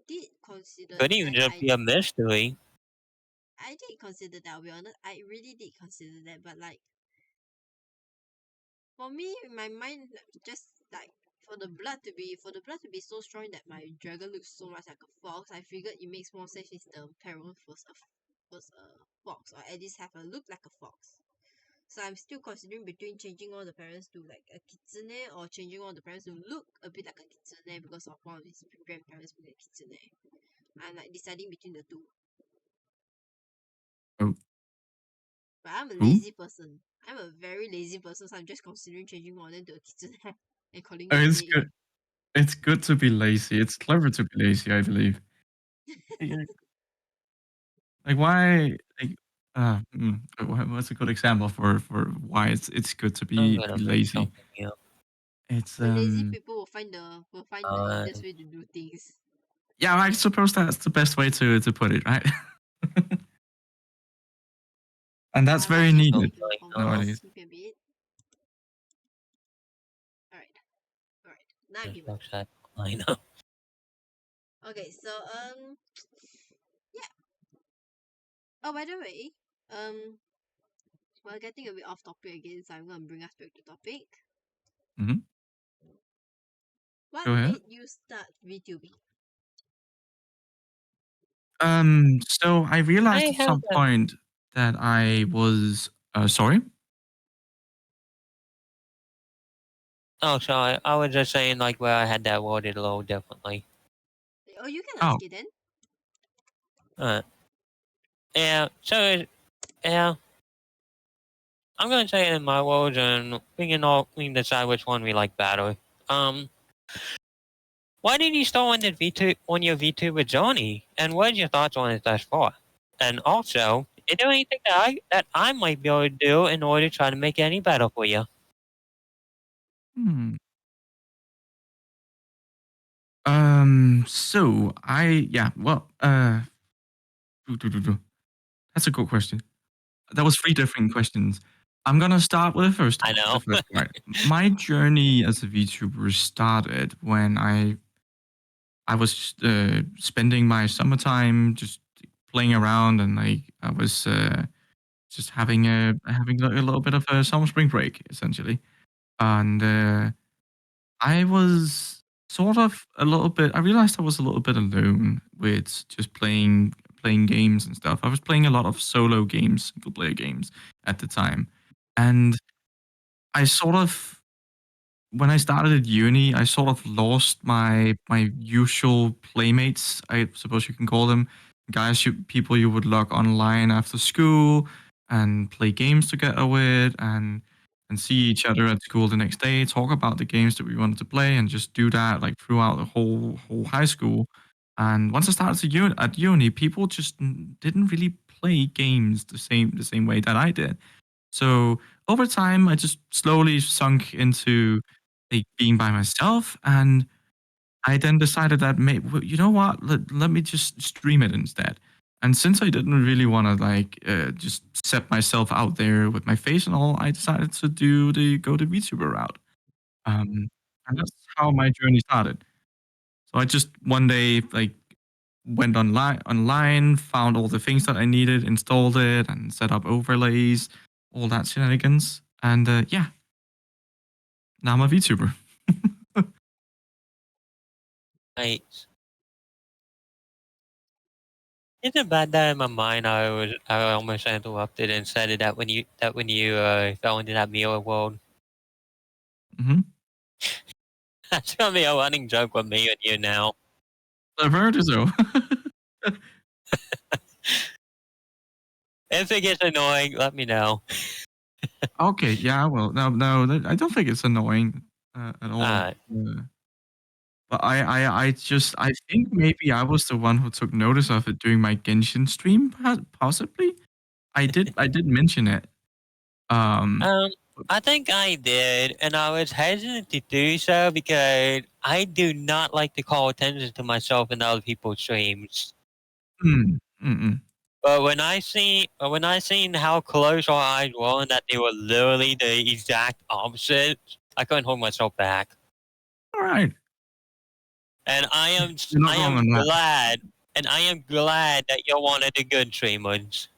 did consider Could even that. just be a mystery. I did consider that. I'll be honest, I really did consider that. But like for me, in my mind, just like for the blood to be so strong that my dragon looks so much like a fox, I figured it makes more sense if the parent was a fox, or at least have a look like a fox. So I'm still considering between changing all the parents to like a kitsune, or changing all the parents to look a bit like a kitsune because of one of his grandparents being a kitsune. I'm like deciding between the two. Oh, But I'm a who? lazy person. I'm a very lazy person, so I'm just considering changing one of them to a kitsune and calling Oh, it a it's day. good. It's good to be lazy. It's clever to be lazy, I believe. Yeah, like why? Like, what's a good example for why it's good to I'm be gonna bring lazy? something here. It's The lazy people will find the Uh, easiest way to do things. yeah, I suppose that's the best way to put it, right? And that's Alright, very just needed going to like nowadays. converse. Give me a bit. Alright, alright. Now I'm just human. looks that I know. Okay, so yeah. Oh, by the way, um, we're getting a bit off topic again, so I'm gonna bring us back to topic. Hmm. What Go ahead. made you start VTubing? So I realized I at have some that. point that I was sorry. Oh, sorry. I was just saying like where I had that worded a little differently. Oh, you can Oh, ask it then. Uh, yeah. Yeah. I'm gonna say it in my words, and we can decide which one we like better. Um, why did you start on the V2 on your VTuber journey, and what are your thoughts on it thus far? And also, is there anything that I might be able to do in order to try to make it any better for you? hmm. So yeah. Well, that's a good question. That was three different questions. I'm gonna start with I the know. first part. My journey as a VTuber started when I was spending my summertime just playing around, and like I was just having a little bit of a summer spring break essentially, and I was sort of a little bit. I realized I was a little bit alone with just playing games and stuff. I was playing a lot of solo games, single player games at the time, and I sort of when I started at uni, I sort of lost my usual playmates, I suppose you can call them, people you would log online after school and play games together with, and see each other at school the next day, talk about the games that we wanted to play, and just do that like throughout the whole high school. And once I started at uni, people just didn't really play games the same way that I did. So over time, I just slowly sunk into like being by myself, and I then decided that, you know what? Let me just stream it instead. And since I didn't really want to like just set myself out there with my face and all, I decided to go the VTuber route. And that's how my journey started. So I just one day like went online, found all the things that I needed, installed it, and set up overlays, all that shenanigans. And yeah, now I'm a VTuber. Right. It's a bad that in my mind I almost interrupted and said it that when you fell into that mirror world. Hmm. That's gonna be a running joke with me and you now. I've heard so. If it gets annoying, let me know. Okay, yeah, well, no, I don't think it's annoying at all. Alright. Uh, but I think maybe I was the one who took notice of it during my Genshin stream, possibly. I did mention it. Um, Um, I think I did, and I was hesitant to do so because I do not like to call attention to myself in other people's streams. Mm, mm-mm. When I seen how close our eyes were and that they were literally the exact opposite, I couldn't hold myself back. All right. And You're not I wrong am on that. glad, and I am glad that you're one of the good streamers.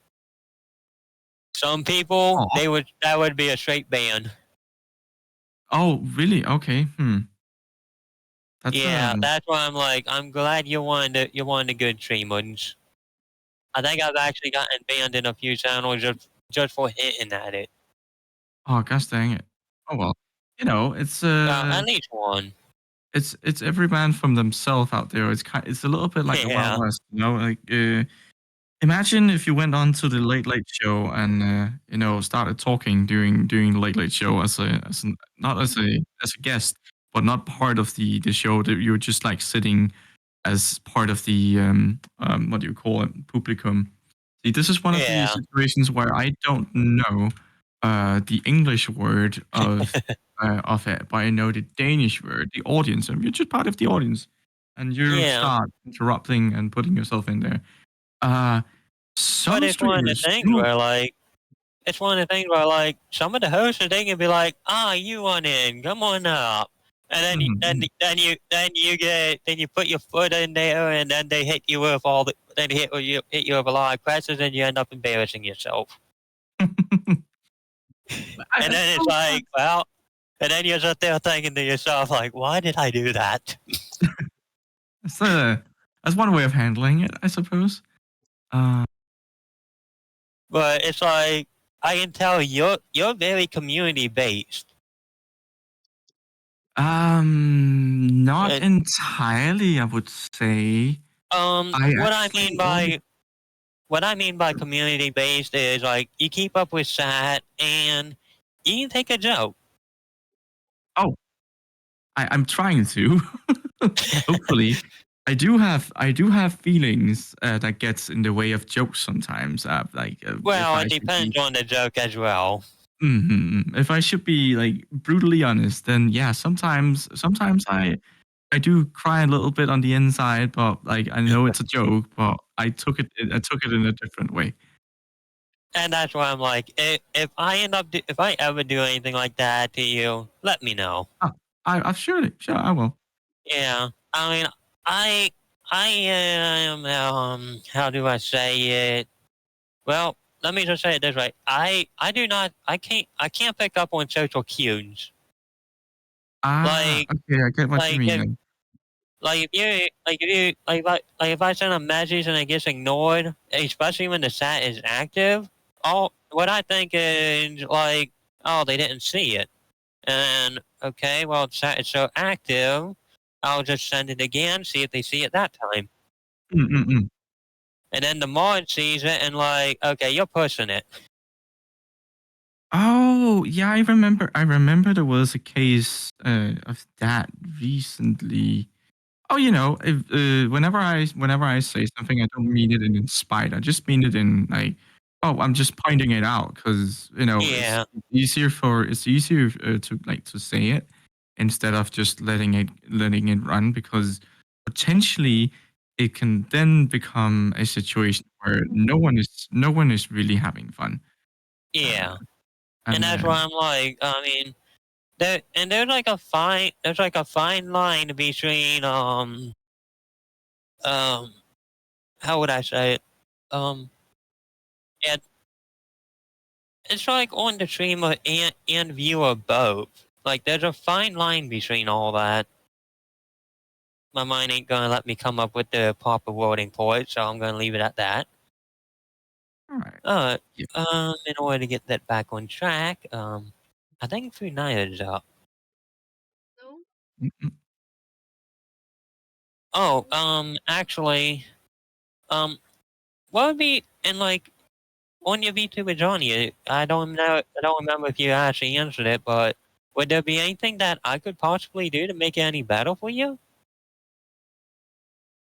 Some people, Oh, that would be a straight ban. oh, really? Okay. That's Yeah, that's why I'm like, I'm glad you're one of the good streamers. I think I've actually gotten banned in a few channels just for hinting at it. oh, gosh dang it. Oh well. You know, At least one. it's every man from themselves out there. It's a little bit like the Wild Yeah, West, you know. Like, imagine if you went on to the Late Late Show and you know, started talking during the Late Late Show as an, not as a guest, but not part of the show. That you're just like sitting as part of the what do you call it, publicum. See, this is one of the yeah, situations where I don't know the English word of it, but I know the Danish word, the audience, and you're just part of the audience, and you yeah. start interrupting and putting yourself in there. Uh, But some streamers do. it's one of the things where like some of the hosts they can be like, ah, you want in, come on up. And Mhm, mhm. then you put your foot in there and then they hit you with hit you with a lot of questions and you end up embarrassing yourself. And I then it's suppose like, well, and then you're just there thinking to yourself, like, why did I do that? that's one way of handling it, I suppose. Uh, But it's like I can tell you're very community based. not entirely, I would say. I What I actually mean only. by what I mean by community based is like you keep up with chat and you can take a joke. Oh, I'm trying to. Hopefully, I do have feelings that gets in the way of jokes sometimes. Like if Well, I it should be, depends on the joke as well. if I should be like brutally honest, then yeah, sometimes I do cry a little bit on the inside, but like I know it's a joke, but I took it in a different way. And that's why I'm like, if I ever do anything like that to you, let me know. Ah, I sure I will. Yeah, I mean, I I am how do I say it? Well, let me just say it this way: I do not I can't pick up on social cues. Ah, Like okay, I get what you like mean if then. if I send a message and it gets ignored, especially when the chat is active, all what I think is like, oh, they didn't see it. And okay, well, the chat is so active, I'll just send it again, see if they see it that time. Mm, mm, mm. And then the mod sees it and like, okay, you're pushing it. Oh, yeah, I remember there was a case of that recently. Oh, you know, if, whenever I say something, I don't mean it in spite. I just mean it in like, oh, I'm just pointing it out because you know Yeah, it's easier to like to say it instead of just letting it run because potentially it can then become a situation where no one is really having fun. Uh, yeah. And and that's why I'm like, I mean, there's like a fine line between um how would I say it? Um yeah, it's like on the streamer and viewer both. Like there's a fine line between all that. My mind ain't gonna let me come up with the proper wording for it, so I'm gonna leave it at that. all right. Uh Yeah. in order to get that back on track, I think Food Night is up. No. Mm-mm. Oh, actually, um what would be and like on your VTuber journey, I don't remember if you actually answered it, but would there be anything that I could possibly do to make it any better for you?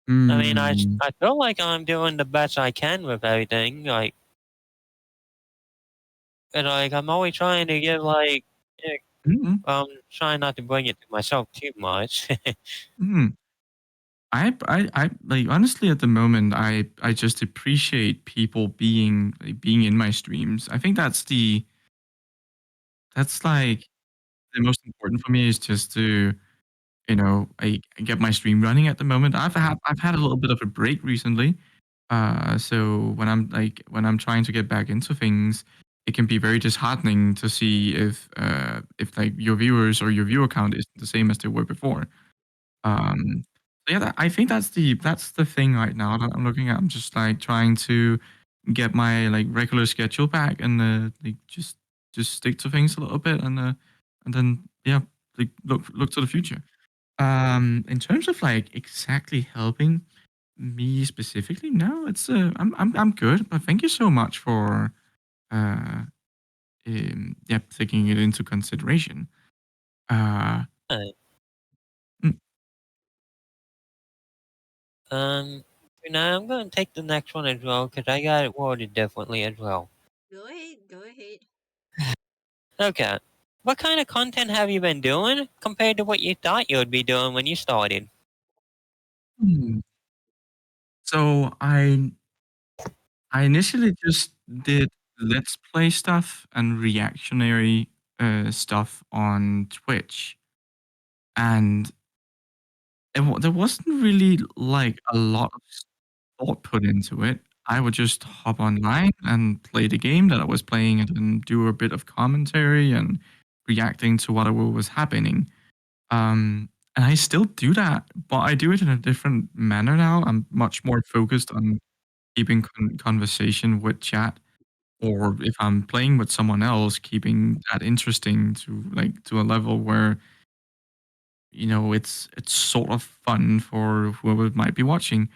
I mean, Mm. I feel like I'm doing the best I can with everything. Like, and like I'm always trying to give Mm-mm. trying not to bring it to myself too much. Mm. I like honestly at the moment I just appreciate people being in my streams. I think that's like the most important for me is just to I get my stream running at the moment. I've had a little bit of a break recently. So when I'm trying to get back into things, it can be very disheartening to see if like your viewers or your viewer count isn't the same as they were before. Um, so yeah, I think that's the thing right now that I'm looking at. I'm just like trying to get my like regular schedule back and like just stick to things a little bit and then yeah, like look to the future. In terms of like exactly helping me specifically, no, I'm good. But thank you so much for uh yeah taking it into consideration. Uh, Right. mm, Um, I'm gonna take the next one as well because I got it worded differently as well. Go ahead, go ahead. Okay. What kind of content have you been doing compared to what you thought you would be doing when you started? hmm. So I initially just did let's play stuff and reactionary stuff on Twitch, and there wasn't really like a lot of thought put into it. I would just hop online and play the game that I was playing and then do a bit of commentary and reacting to whatever was happening. And I still do that, but I do it in a different manner now. I'm much more focused on keeping conversation with chat, or if I'm playing with someone else, keeping that interesting to like to a level where it's sort of fun for whoever might be watching.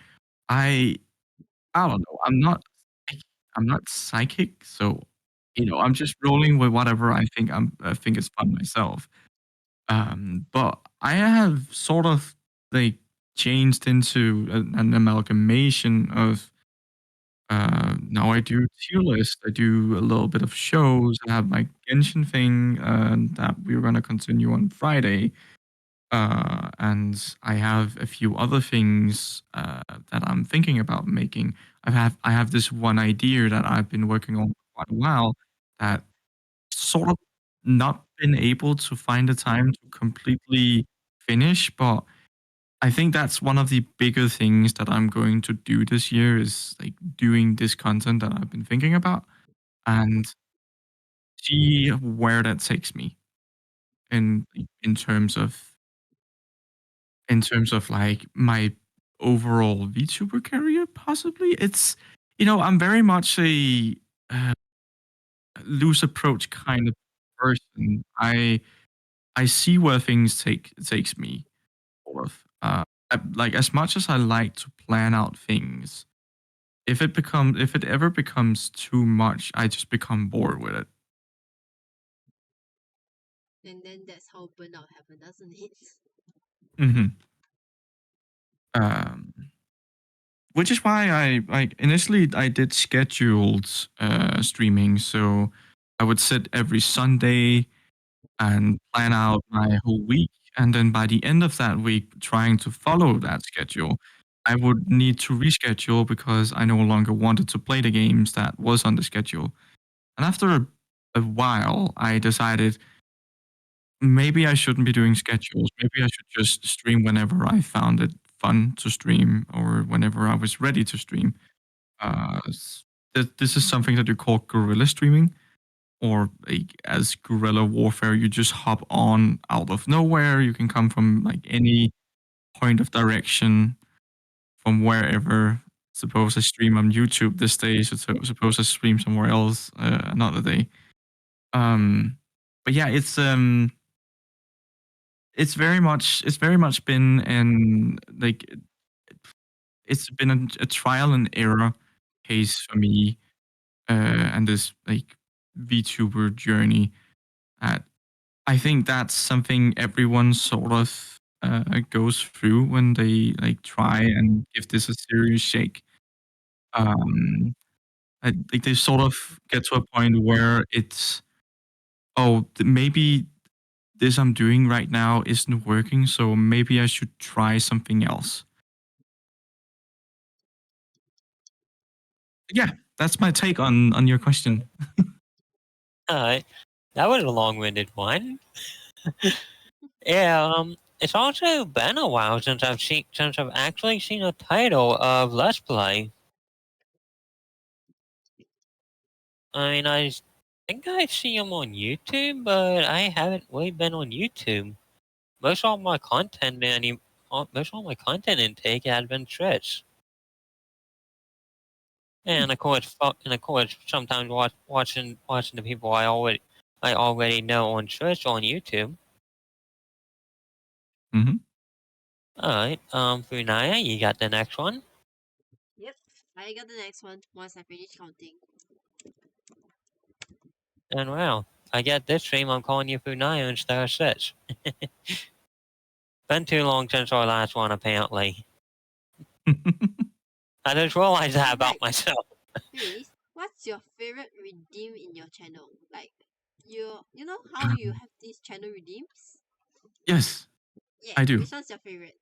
I I don't know. I'm not psychic, so, I'm just rolling with whatever I think is fun myself. But I have sort of, like, changed into an amalgamation of, now I do tier list, I do a little bit of shows, I have my Genshin thing, that we're gonna continue on Friday. And I have a few other things that I'm thinking about making. I have this one idea that I've been working on for quite a while that sort of not been able to find the time to completely finish, but I think that's one of the bigger things that I'm going to do this year is like doing this content that I've been thinking about and see where that takes me in terms of like my overall VTuber career, possibly. I'm very much a uh, loose approach kind of person. I see where things takes me, sort of. Like as much as I like to plan out things, if it ever becomes too much, I just become bored with it. And then that's how burnout happens, doesn't it? Hmm. Um, which is why I like initially I did scheduled streaming, so I would sit every Sunday and plan out my whole week, and then by the end of that week, trying to follow that schedule, I would need to reschedule because I no longer wanted to play the games that was on the schedule. And after a while, I decided maybe I shouldn't be doing schedules. Maybe I should just stream whenever I found it fun to stream or whenever I was ready to stream. This is something that you call guerrilla streaming, or like as guerrilla warfare. You just hop on out of nowhere. You can come from like any point of direction from wherever. Suppose I stream on YouTube this day, so suppose I stream somewhere else another day. Um, but yeah, it's very much been an like it's been a trial and error case for me, and this like VTuber journey. At I think that's something everyone sort of goes through when they like try and give this a serious shake. Um, I think they sort of get to a point where it's maybe this I'm doing right now isn't working, so maybe I should try something else. Yeah, that's my take on your question. Alright. That was a long-winded one. Yeah, it's also been a while since I've actually seen a title of Let's Play. I mean, I think I see them on YouTube, but I haven't really been on YouTube. Most of my content most of my content intake has been Twitch. And of course, sometimes watching the people I already know on Twitch on YouTube. Hmm. All right, Funaya, you got the next one. Yep, I got the next one once I finish counting. And well, I get this stream. I'm calling you Funaya instead of Sitch. Been too long since our last one, apparently. I just realized that about Alright, myself. anyways, what's your favorite redeem in your channel? Like, you know how you have these channel redeems? Yes, Yeah, I do. which one's your favorite?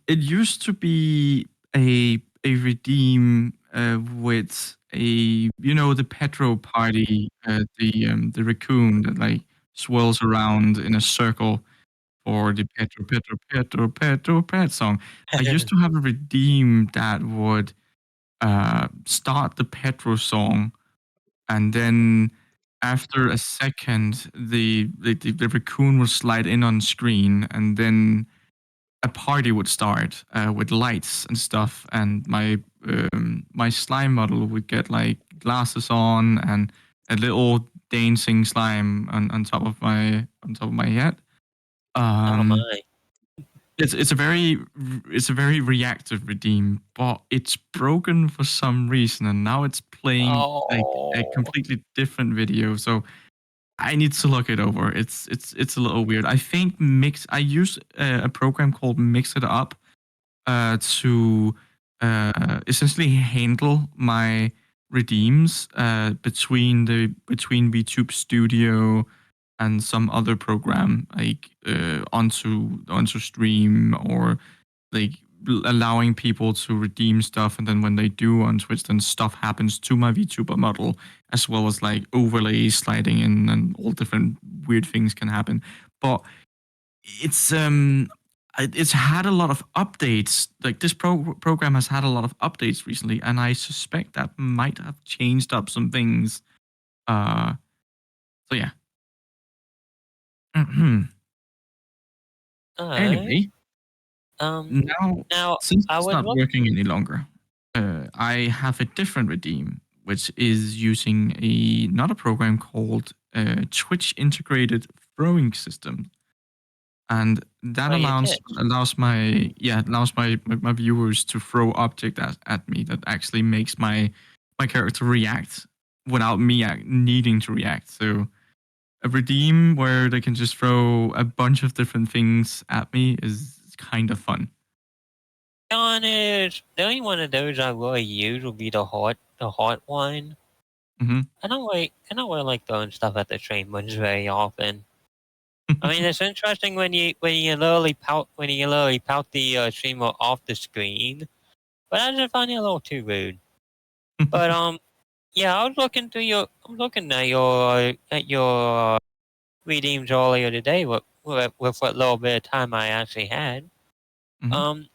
It used to be a redeem with the Petro party, the raccoon that like swirls around in a circle for the Petro Pet song. I used to have a redeem that would start the Petro song, and then after a second, the raccoon would slide in on screen, and then a party would start with lights and stuff, and my slime model would get like glasses on and a little dancing slime on top of my head. Oh Um, my. it's a very reactive redeem, but it's broken for some reason, and now it's playing like a Oh. completely different video. So I need to look it over. It's a little weird. I think mix. I use a program called Mix It Up to essentially handle my redeems between VTube Studio and some other program like onto stream, or like allowing people to redeem stuff, and then when they do on Twitch, then stuff happens to my VTuber model, as well as like overlays sliding in and all different weird things can happen. But it's it's had a lot of updates. Like this program has had a lot of updates recently, and I suspect that might have changed up some things. Uh, so yeah. Alright. Anyway, now Now since I it's would not look. working any longer, I have a different redeem, which is using another program called Twitch Integrated Throwing System, and that Oh, you allows did. allows my yeah allows my viewers to throw object at me that actually makes my character react without me needing to react. So a redeem where they can just throw a bunch of different things at me is kind of fun. Honest, the only one of those I really use would be the hot one. Hmm. I don't really like throwing stuff at the train ones very often. I mean, it's interesting when you literally pout the streamer off the screen, but I just find it a little too rude. But yeah, I'm looking at your redeems earlier today with what little bit of time I actually had. Hmm. Um,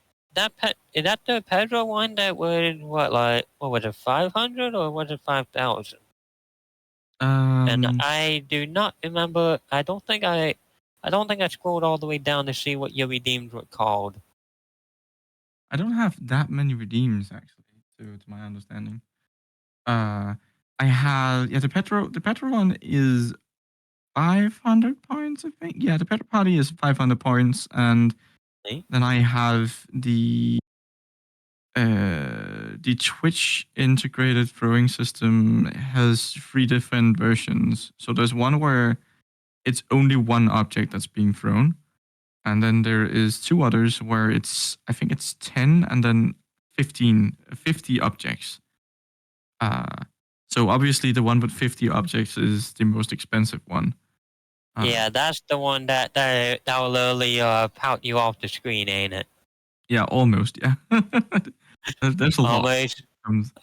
is that the Pedro one that was what was it, 500 or was it 5,000? And um, I do not remember. I don't think I scrolled all the way down to see what your redeemed were called. I don't have that many redeems actually, to my understanding. Uh, I have the Petro one is 500 points, I think. Yeah, the Petro party is 500 points, and Eh? then I have the Twitch integrated throwing system has three different versions. So there's one where it's only one object that's being thrown, and then there is two others where I think it's 10 and then 50 objects. Uh, so obviously the one with 50 objects is the most expensive one. Yeah, that's the one that will literally pout you off the screen, ain't it? Yeah, almost. Yeah, there's a lot. Almost.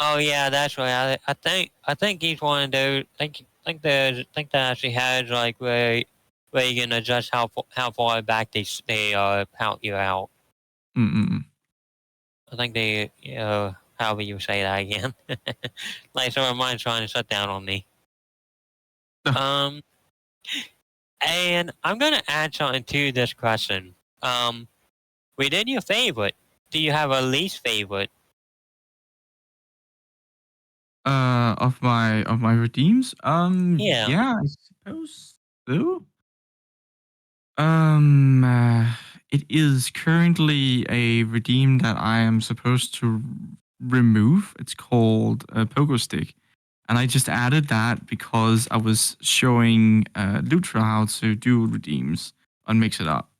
Oh yeah, that's right. I think each one of those. Think that actually has like where you can adjust how far back they count you out. Mm-mm. I think they however you say that again. Like so, mine's trying to shut down on me. Um, and I'm gonna add something to this question. Within your favorite, do you have a least favorite? Of my redeems? Yeah. Yeah, I suppose so. Um, uh, it is currently a redeem that I am supposed to remove. It's called a pogo stick, and I just added that because I was showing Lutra how to do redeems on Mix It Up.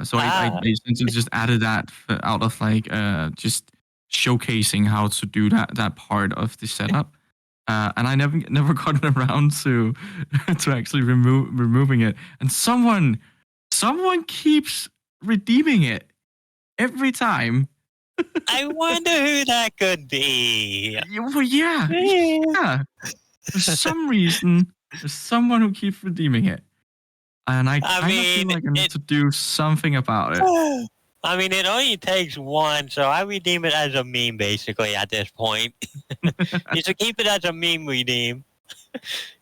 So I Ah, essentially just added that out of like just showcasing how to do that part of the setup. And I never got around to to actually removing it. And someone keeps redeeming it every time. I wonder who that could be. Well, yeah, yeah. For some reason, there's someone who keeps redeeming it, and I I kind of feel mean, like I need it. to do something about it. I mean, it only takes one, so I redeem it as a meme basically at this point. You should keep it as a meme redeem.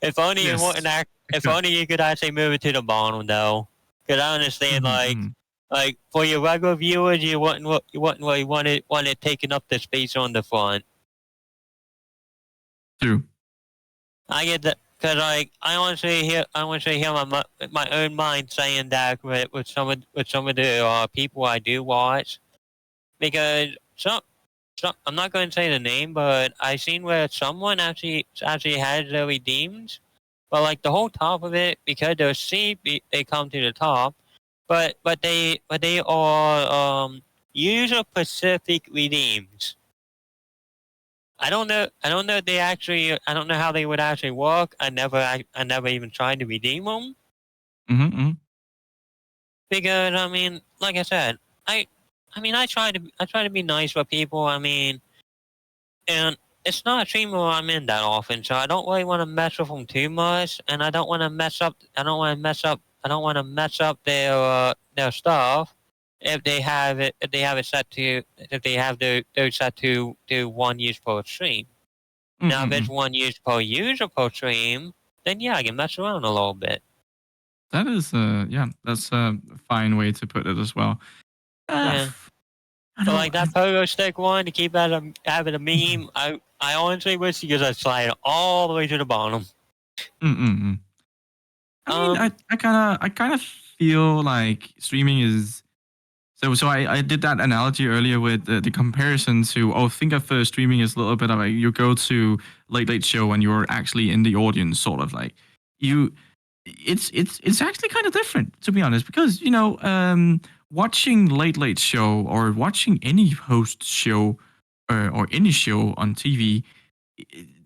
If only you wouldn't Yes. act. If only you could actually move it to the bottom though, because I understand Mhm, mhm. like for your regular viewers, you wouldn't really want it taking up the space on the front. True. I get that because like I honestly hear my own mind saying that with some of the people I do watch because some I'm not going to say the name, but I seen where someone actually has their redeemed, but like the whole top of it because they're cheap, they come to the top, but they are user specific redeems. I don't know if they actually. I don't know how they would actually work. I never even tried to redeem them Mhm, mhm. because I mean, like I said, I, I mean, I try to be nice with people. I mean, and it's not a stream where I'm in that often, so I don't really want to mess with them too much, and I don't want to mess up. I don't want to mess up. I don't want to mess up their stuff if they have it. If they have it set to. If they have their set to do one use per stream. Mm, Now, if mm, it's mm. one user per stream, then yeah, I can mess around a little bit. That is, yeah, that's a fine way to put it as well. Uh, Yeah. f- I But know. like that pogo stick one to keep having a meme, I honestly wish you could just slide it all the way to the bottom. Mm, mm, mm. I mean, Um, I kind of feel like streaming is so I did that analogy earlier with the comparison to think of streaming is a little bit of like you go to late show and you're actually in the audience, sort of like you. It's actually kind of different, to be honest, because watching late show or watching any host show or any show on TV,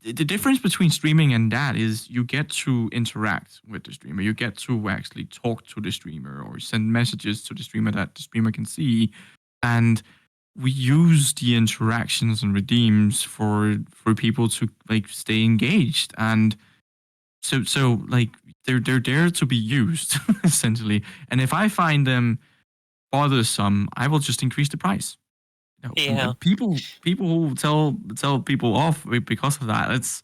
the difference between streaming and that is you get to interact with the streamer. You get to actually talk to the streamer or send messages to the streamer that the streamer can see, and we use the interactions and redeems for people to like stay engaged. And so like they're there to be used essentially. And if I find them bothersome, I will just increase the price. yeah, People who tell people off because of that, it's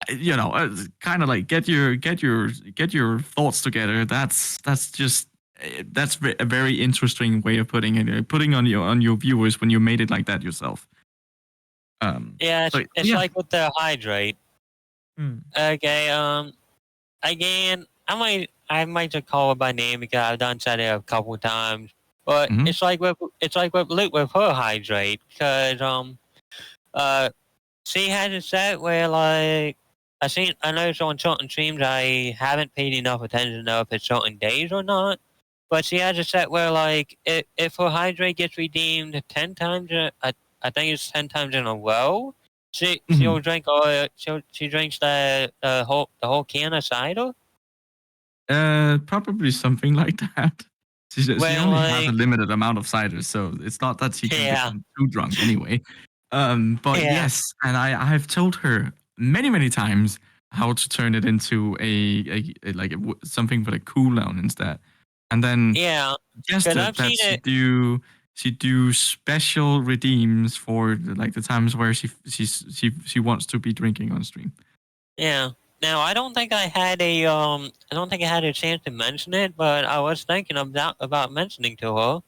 you know uh, kind of like get your thoughts together. That's just a very interesting way of putting it, putting on your viewers when you made it like that yourself. yeah. It's, So it's yeah. like with the hydrate. Mm. Okay. Again, I might just call it by name because I've done said it a couple times. But Hmm. it's like with Luke with her hydrate because uh she has it set where like I noticed on certain streams I haven't paid enough attention to if it's certain days or not. But she has it set where like if her hydrate gets redeemed 10 times, I think it's 10 times in a row. She'll Hmm. drink she drinks the whole can of cider. Probably something like that. She Where only has a like limited amount of cider, so it's not that she can yeah, become too drunk anyway. But Yeah, yes, and I've told her many times how to turn it into something with a cooldown instead, and then yeah. Because suggested I've that seen it. she do special redeems for the times where she wants to be drinking on stream. Yeah. Now I don't think I don't think I had a chance to mention it, but I was thinking about mentioning to her.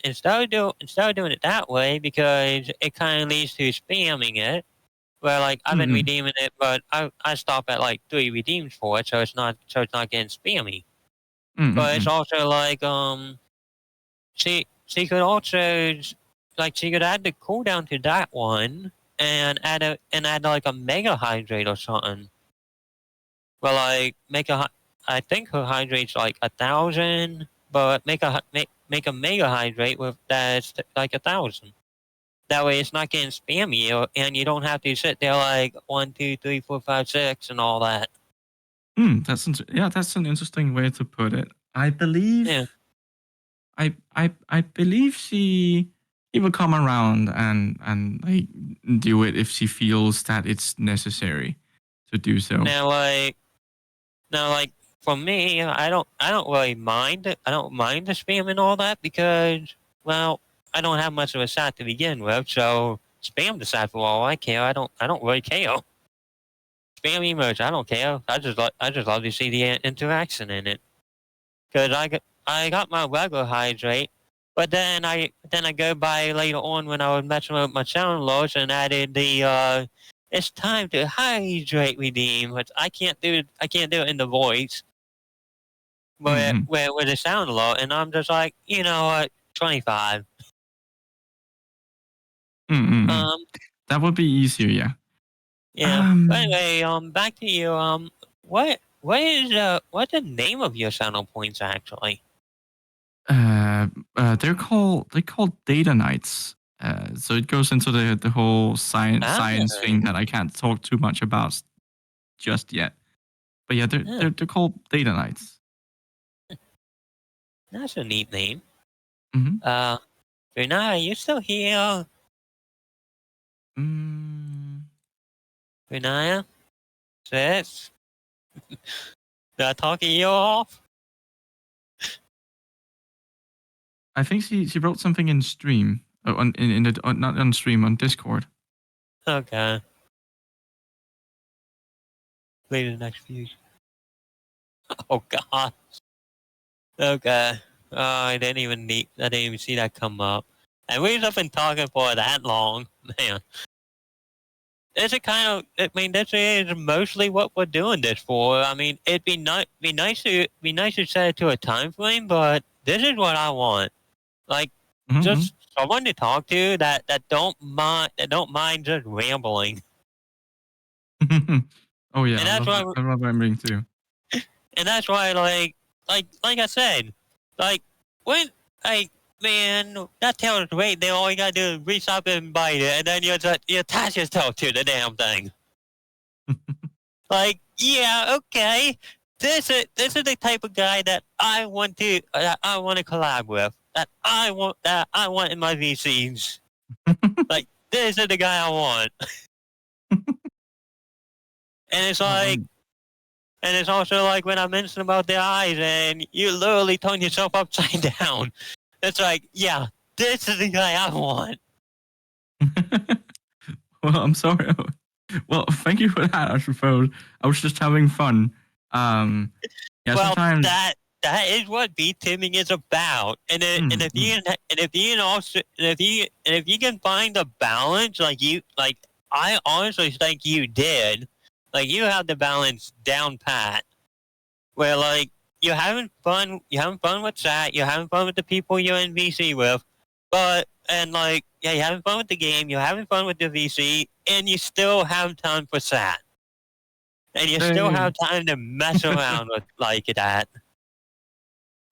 Instead of doing it that way because it kind of leads to spamming it. Where like I've been Mm-mm. redeeming it, but I stop at like 3 redeems for it, so it's not getting spammy. But it's Mm-mm. also like she could also like she could add the cooldown to that one and add like a mega hydrate or something. But like I think her hydrate's like 1,000, but make a mega hydrate with that's like 1,000. That way it's not getting spammy, and you don't have to sit there like 1, 2, 3, 4, 5, 6 and all that. Yeah, that's an interesting way to put it. I Yeah. believe I believe she will come around and like do it if she feels that it's necessary to do so. Now like now like for me, I don't really mind it. I don't mind the spam and all that because well, I don't have much of a site to begin with, so spam the site for all I care. I don't really care. Spam emotes, I don't care. I just love to see the interaction in it. Because I got my regular hydrate, but then I go by later on when I was messing with my sound loads and added the it's time to hydrate redeem, which I can't do it in the voice, but Mm-mm. with the sound load, and I'm just like, you know what, 25. Mm-mm. Um, That would be easier, yeah. yeah. But Um, anyway, back to you. What's the name of your sound points actually? they're called data nights. So it goes into the whole Ah, science thing that I can't talk too much about just yet. But yeah, huh, they're called data nights. that's a neat name. Mm-hmm. Uh, Renata, are you still here? Mm, Renaya? Sis? Did I talk you off? I think she wrote something in stream in the not on stream on Discord. Okay. Leave the next few. Oh god. Okay. I didn't even see that come up. And we've just been talking for that long. Man. This is kind of, I mean, this is mostly what we're doing this for. I mean, it'd be nice to set it to a time frame, but this is what I want. Like, Mm-hmm. just someone to talk to that don't mind just rambling. Oh yeah, And that's why I love rambling too. and that's why like I said, like when like man, that sounds great, then all you gotta do is reach up and bite it and then you attach yourself to the damn thing. Like, yeah, okay. This is the type of guy that I want to collab with. That I want in my VCs. Like this is the guy I want. And it's like Um, and it's also like when I mentioned about the eyes and you literally turn yourself upside down. It's like, yeah, this is the guy I want. well, I'm sorry. Well, thank you for that. I suppose I was just having fun. Um, yeah, Well, sometimes. that is what beat teaming is about. And Mm, if mm. you and if you can find a balance like I honestly think you did, like you have the balance down pat. Where like you're having fun with chat, you're having fun with the people you're in VC with, but and like yeah, you're having fun with the game, you're having fun with the VC, and you still have time for chat, and you still Hey. have time to mess around with like that.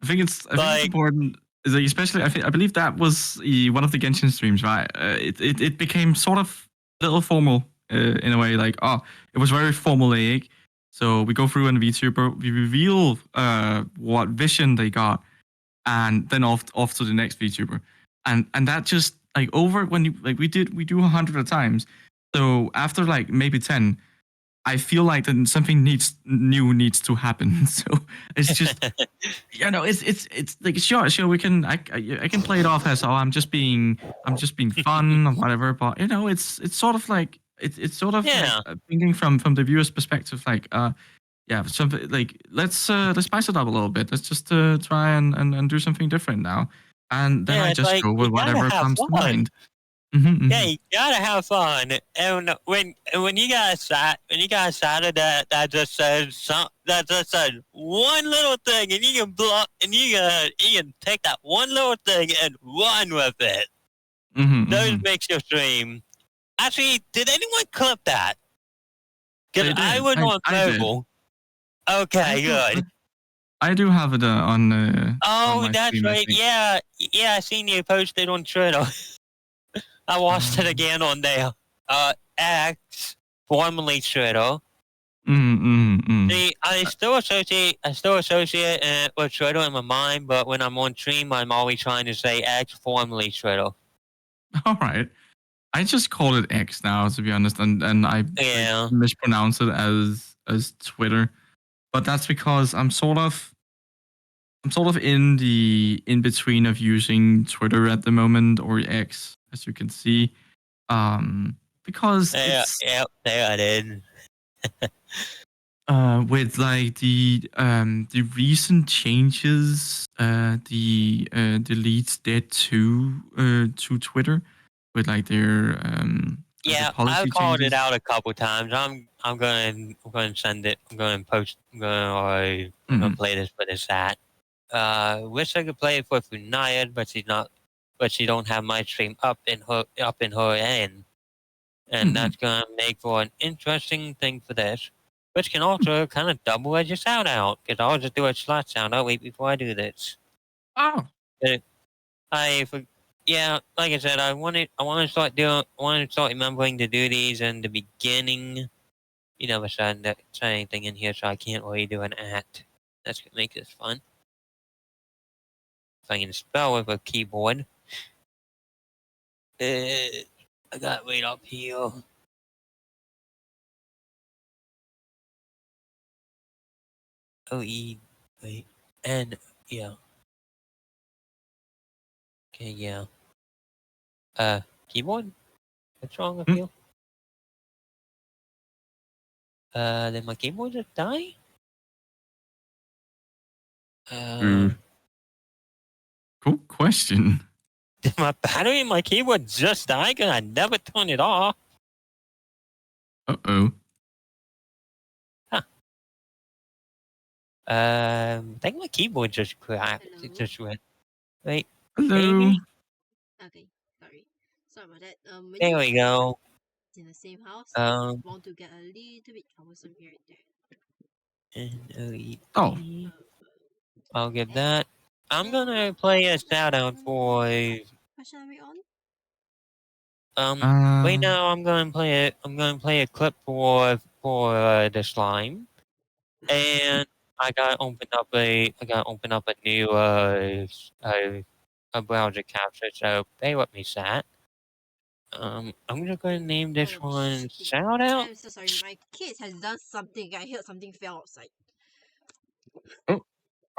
I think it's Like important, is like, especially I believe that was one of the Genshin streams, right? It became sort of a little formal in a way, like it was very formulaic. So we go through and VTuber, we reveal what vision they got, and then off to the next VTuber, and that just like over when you like we do 100 times. So after like maybe 10, I feel like then something needs to happen. So it's just it's like sure we can I can play it off as, oh, I'm just being fun or whatever, but it's sort of like it's sort of like Yeah. thinking from the viewer's perspective, like yeah, something like let's spice it up a little bit. Let's just try and do something different now, and then Yeah, I it's just like go you with gotta whatever have comes to fun. mind. Mm-hmm, Yeah, mm-hmm. you gotta have fun. And when you got excited that just said one little thing, and you can you can take that one little thing and run with it. Mm-hmm, Those mm-hmm. makes your stream. Actually, did anyone clip that? Because They I did. was on I did. mobile. I Okay, do. good. I do have it on Oh, my that's stream, I right. think. Yeah, yeah. I seen you posted on Twitter. I watched it Um, again on there. X, formerly Twitter. mm, mm, mm. See, I still associate it with Twitter in my mind, but when I'm on stream, I'm always trying to say X, formerly Twitter. All right. I just call it X now, to be honest, and I Yeah, mispronounce it as Twitter, but that's because I'm sort of in the in between of using Twitter at the moment, or X, as you can see, because it's there it is. with like the recent changes, the deletes did to Twitter with like their Yeah, I've policy called it changes. out a couple times. I'm going to send it. I'm going to post. I'm going to Mhm. play this for the chat. Wish I could play it for United, but she's not. But she don't have my stream up in her end, and Mhm. that's gonna make for an interesting thing for this, which can also kind of double as a shout out. Because I'll just do a slot shout out wait before I do this. Oh, But yeah, like I said, I want to start remembering to do these in the beginning. You never said anything in here, so I can't really do an at. That's gonna make this fun. If I can spell with a keyboard. I got it right up here. OE, wait, and yeah, okay, yeah. Keyboard? What's wrong with mm, you? Did my keyboard just die? ooh, cool question. Did my battery in my keyboard just die? Cause I never turned it off. Uh-oh. Huh. I think my keyboard just cracked. It Hello. just went. Wait, Hello. maybe? Okay, sorry. Sorry about that. When There you we go. in the same house, it's Um, bound to get a little bit troublesome here and there. Oh, NOEP. I'll give Eh, that. I'm gonna what play a shout out for. question are we on? Right uh, now I'm gonna play a clip for the slime. And I gotta open up a new a browser capture. So bear with me, Sat. I'm just gonna name this Oh one shit! shout out. I'm so sorry. My kid has done something. I heard something fell outside. oh,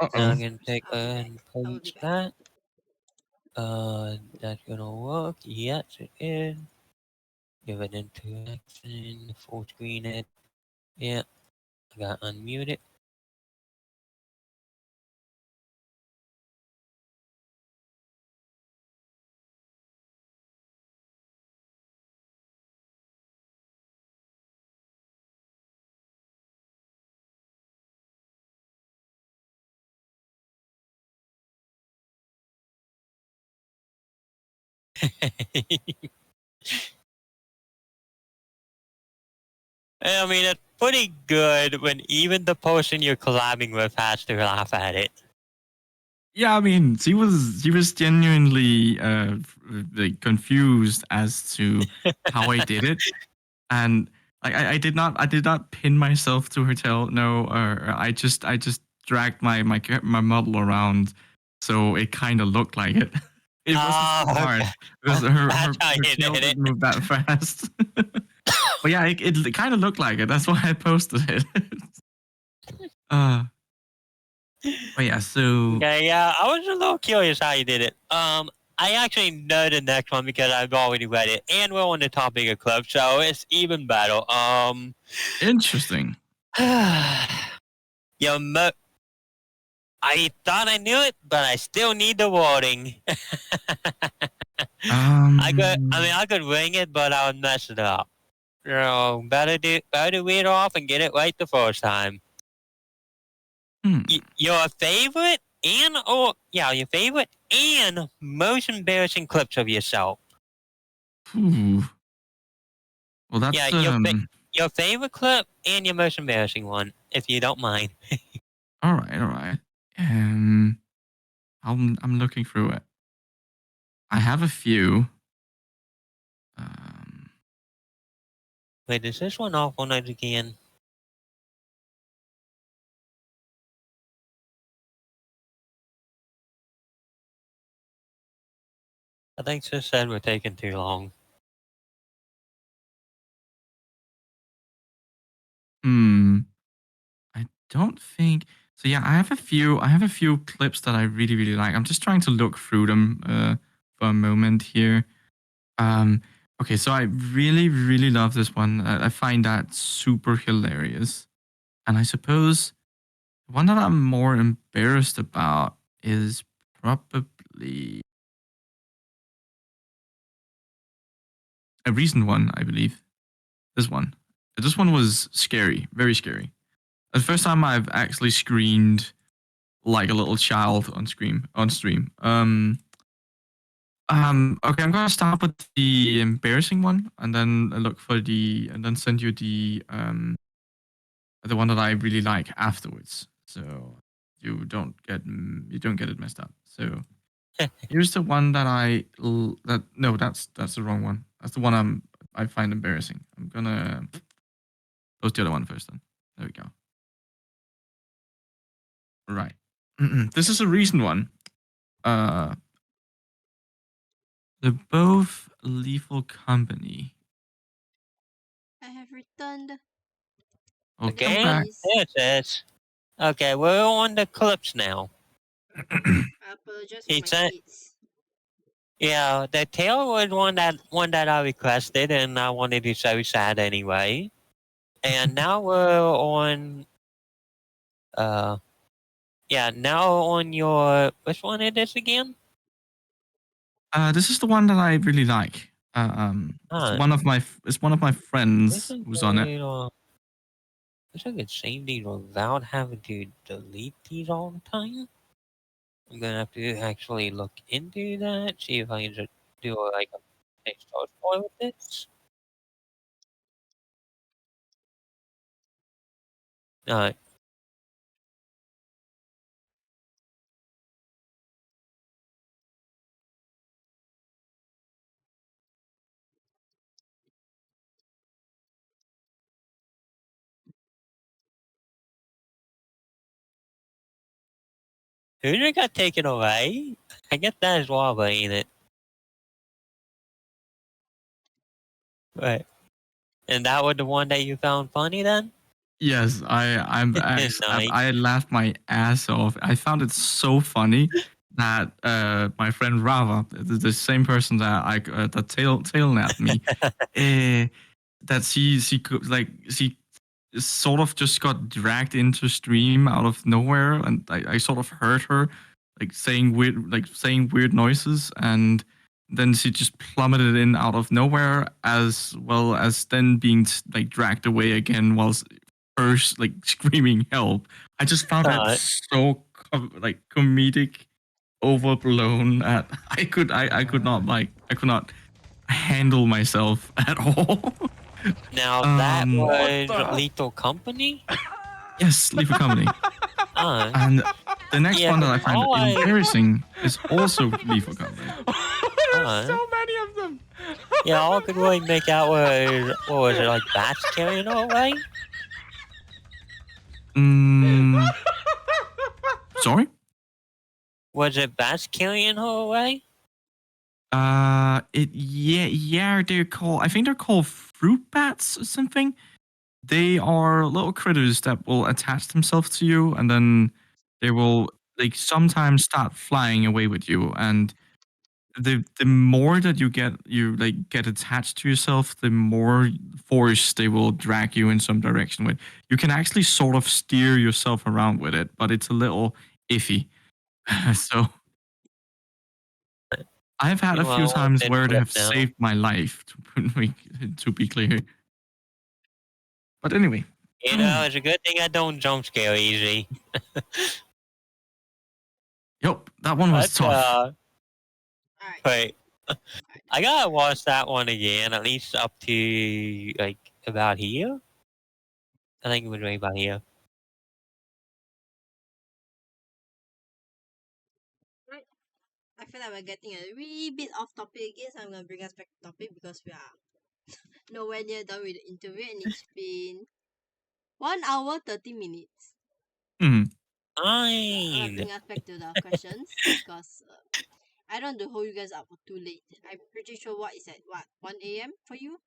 Now uh-oh. I'm gonna take I'll be back. and I will be paste back. that. That's gonna work. Yes, it is. Give it into action. Full screen it. Yeah, I got unmute it. I mean, it's pretty good when even the person you're collabing with has to laugh at it. Yeah, I mean, she was genuinely like confused as to how I did it, and I did not pin myself to her tail. No, or I just dragged my model around, so it kind of looked like it. It wasn't so hard okay. because That's how her you tail did it. didn't move that fast. But yeah, it kind of looked like it. That's why I posted it. uh, but yeah, so Okay, yeah, I was a little curious how you did it. I actually know the next one because I've already read it, and we're on the topic of clubs, so it's even better. interesting. Your I thought I knew it, but I still need the wording. I could wing it, but I would mess it up. So better read it off and get it right the first time. hmm. Your favorite your favorite and most embarrassing clips of yourself. Ooh. Well, Yeah, that's your favorite clip and your most embarrassing one, if you don't mind. all right, all right. I'm looking through it. I have a few. Um, Wait, is this one off on it again? I think this said we're taking too long. hmm. I don't think so. Yeah, I have a few. I have a few clips that I really, really like. I'm just trying to look through them for a moment here. Um, okay, so I really, really love this one. I find that super hilarious. And I suppose the one that I'm more embarrassed about is probably a recent one, I believe. This one. This one was scary, very scary. The first time I've actually screamed like a little child on stream. Okay, I'm gonna start with the embarrassing one, and then look for and then send you the one that I really like afterwards. So you don't get it messed up. So here's the one that no, that's the wrong one. That's the one I find embarrassing. I'm gonna post the other one first. Then there we go. Right. This is a recent one. Uh, they're both Lethal Company. I have returned. There Welcome it Okay, back. is. there it is. Okay, we're on the clips now. I apologize for He my said, kids. yeah, the tail was one that I requested, and I wanted to so sad anyway. And now we're on, now on your which one it is again? This is the one that I really like. Ah, It's one of my this friends is who's on it. a wish I could save these without having to delete these all the time. I'm gonna have to actually look into that, see if I can just do like a text story with this. Alright. Who just got taken away? I guess that is Waba, ain't it? Right. And that was the one that you found funny then? Yes, Nice. I laughed my ass off. I found it so funny that my friend Rava, the same person that that tail napped me, uh, that she sort of just got dragged into stream out of nowhere, and I sort of heard her saying weird noises, and then she just plummeted in out of nowhere, as well as then being like dragged away again whilst first like screaming help. I just found that Alright. so comedic, overblown. At I could not handle myself at all. Now that um, was Lethal Company? yes, leave a comedy. Alright. And the next Yeah, one that 'cause I find all I embarrassing is also Lethal Company. Alright. So many of them. Yeah, all I could really make out was what was it, like bats carrying her away? Mm, sorry. Was it bats carrying her away? Yeah, they're called. I think they're called fruit bats or something. They are little critters that will attach themselves to you, and then they will like sometimes start flying away with you. And the more that you get attached to yourself, the more force they will drag you in some direction with. You can actually sort of steer yourself around with it, but it's a little iffy. So I've had a few Well, times dead where they flip have now. saved my life, to be clear. But anyway, It's a good thing I don't jump scare easy. yep, that one was But tough. Alright, wait, alright. I gotta watch that one again, at least up to like about here. I think it was right about here. Right. I feel like we're getting a wee bit off topic again, so I'm gonna bring us back to topic because we are nowhere near done with the interview and it's been 1 hour 30 minutes. Hmm. I'm gonna Fine. bring us back to the questions because I don't want to hold you guys up for too late. I'm pretty sure what is at 1 a.m. for you?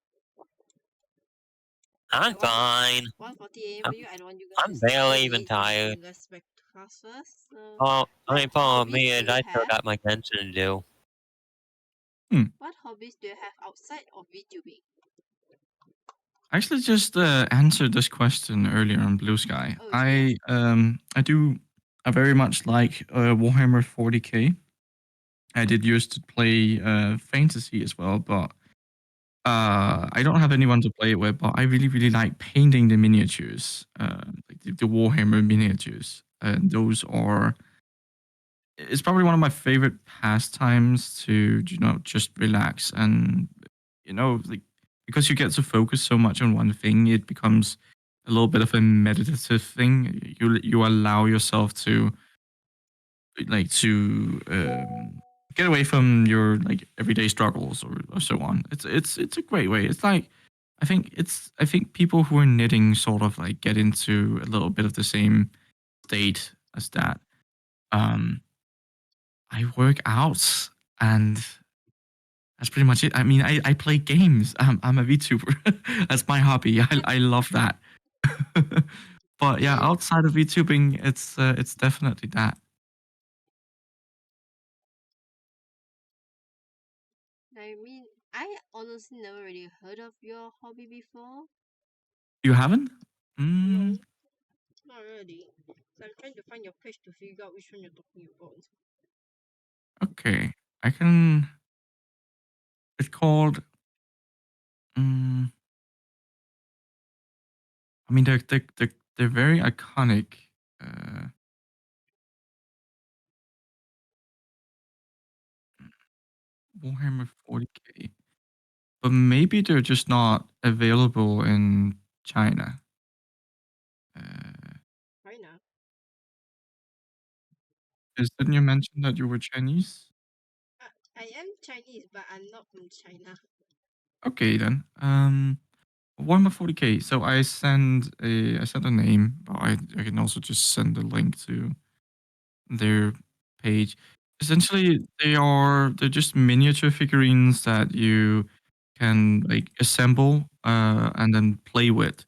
I'm At 1 fine. 1:40 a.m. for I'm, you. I don't want you guys to I'm start too barely even late. So I'm gonna bring tired. you guys back to class first. So, Oh, I what mean, for hobbies me, do is you I still have? got my tension to do. Hmm. What hobbies do you have outside of VTubing? I actually just answered this question earlier on Blue Sky. Oh yes. I very much like Warhammer 40k. I did used to play fantasy as well, but I don't have anyone to play it with. But I really like painting the miniatures, like the Warhammer miniatures. And those are it's probably one of my favorite pastimes to just relax and like because you get to focus so much on one thing, it becomes a little bit of a meditative thing. You allow yourself to get away from your like everyday struggles or so on. It's a great way. It's like I think people who are knitting sort of like get into a little bit of the same state as that. Um, I work out, and that's pretty much it. I mean, I play games. I'm a VTuber. That's my hobby. I love that. But yeah, And outside of VTubing, it's definitely that. I mean, I honestly never really heard of your hobby before. You haven't? No, Mm, not really. So I'm trying to find your page to figure out which one you're talking about. okay. I can. It's called. Mm, I mean, they're very iconic. Uh, Warhammer 40k, but maybe they're just not available in China. Uh, Right now. didn't you mention that you were Chinese? I am Chinese, but I'm not from China. Okay then. Warhammer 40k. So I sent a name, but I can also just send a link to their page. Essentially, they're just miniature figurines that you can like assemble and then play with.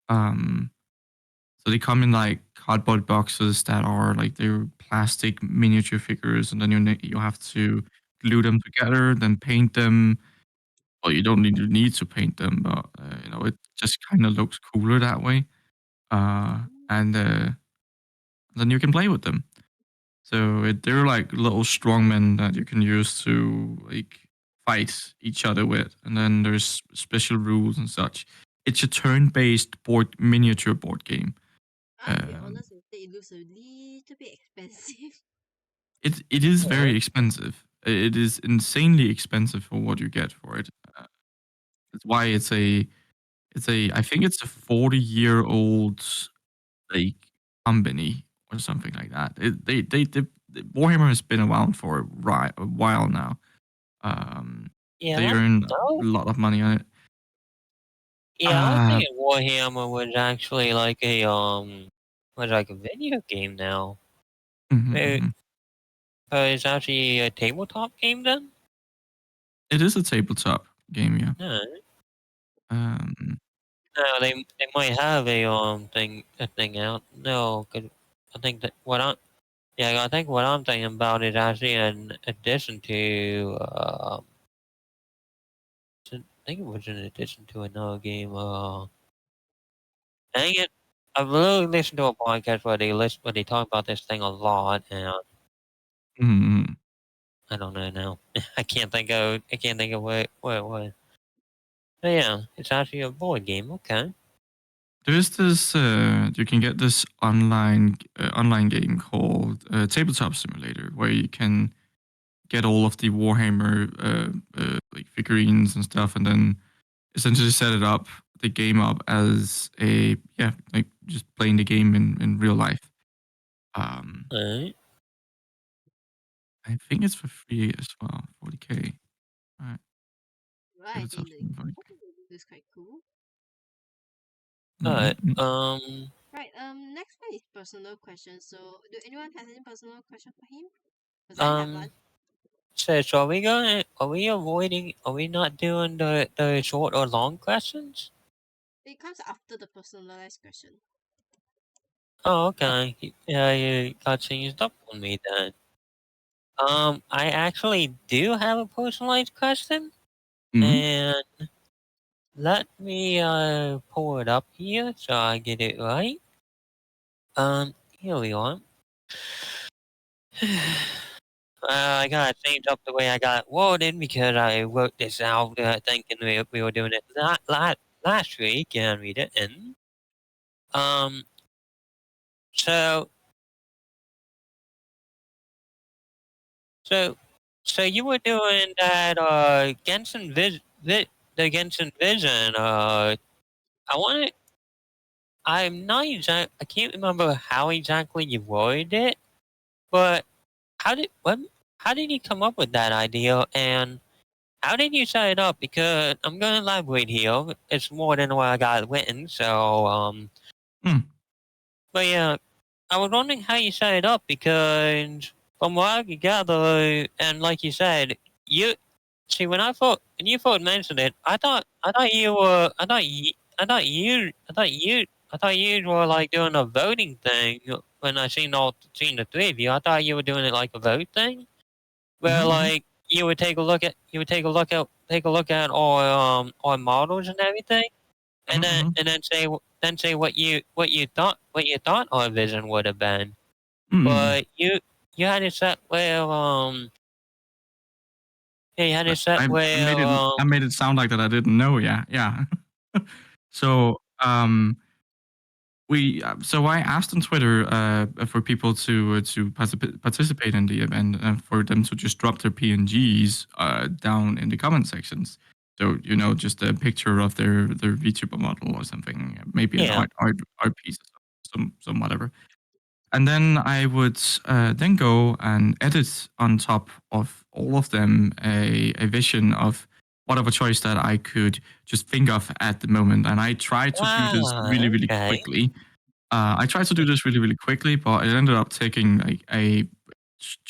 Um, so they come in like cardboard boxes that are like they're plastic miniature figures, and then you have to glue them together, then paint them. Well, you don't need to paint them, but it just kind of looks cooler that way. And then you can play with them. So they're like little strongmen that you can use to like fight each other with, and then there's special rules and such. It's a turn-based miniature board game. I'll be Um, honest and say it looks a little bit expensive. it is very Oh, expensive. It is insanely expensive for what you get for it. Uh, that's why I think it's a 40-year-old like company or something like that. Warhammer has been around for a while now. Um, yeah, they I, earn oh, a lot of money on it. yeah. I was Uh, thinking Warhammer was actually like a video game now. mhm, It, mhm. it's actually a tabletop game then. It is a tabletop game, yeah. No, Um, no, they might have a thing out. No, 'cause I think that what I yeah, I think what I'm thinking about is actually an addition to I think it was in addition to another game. Dang it! I've really listened to a podcast where they talk about this thing a lot, and mhm. I don't know now. I can't think of what it was. But yeah, it's actually a board game. Okay. There's this you can get this online game called Tabletop Simulator where you can get all of the Warhammer like figurines and stuff, and then essentially set it up the game up as a yeah like just playing the game in real life. Um, Alright. I think it's for free as well, 40K. All right, Right, I Tabletop think the Simulator. is quite cool. Alright. Mm-hmm. Right, next one is personal questions. So, do anyone has any personal question for him? Because I have one. Um. So are we not doing the short or long questions? It comes after the personalized question. Oh, okay. Yeah, you got changed up on me then. I actually do have a personalized question, Mm-hmm. and let me pull it up here so I get it right. Here we are. I gotta change up the way I got it worded because I wrote this out thinking we were doing it last week and we didn't. Um, so so so you were doing that the Genshin Vision. I want to. I'm not exact. I can't remember how exactly you worded it, but how did what? How did you come up with that idea and? How did you set it up? Because I'm going to elaborate here. It's more than what I got written. So, Mm. but yeah, I was wondering how you set it up because from what I could gather, and like you said, you see when you first mentioned it, I thought you were, I thought you were like doing a voting thing. When seen the three of you, I thought you were doing it like a vote thing where Mm-hmm. like you would take a look at our models and everything, Mm-hmm. and then say what you thought our vision would have been. Mm-hmm. But you had it set where yeah, you had it set where I made it sound like that I didn't know. Yeah, yeah. So so I asked on Twitter for people to participate in the event and for them to just drop their PNGs down in the comment sections. So just a picture of their VTuber model or something, maybe an yeah. art piece, or some whatever. And then I would then go and edit on top of all of them a vision of whatever choice that I could just think of at the moment. And I tried to do this Ah, really, really okay. quickly. I tried to do this really, really quickly, but it ended up taking like a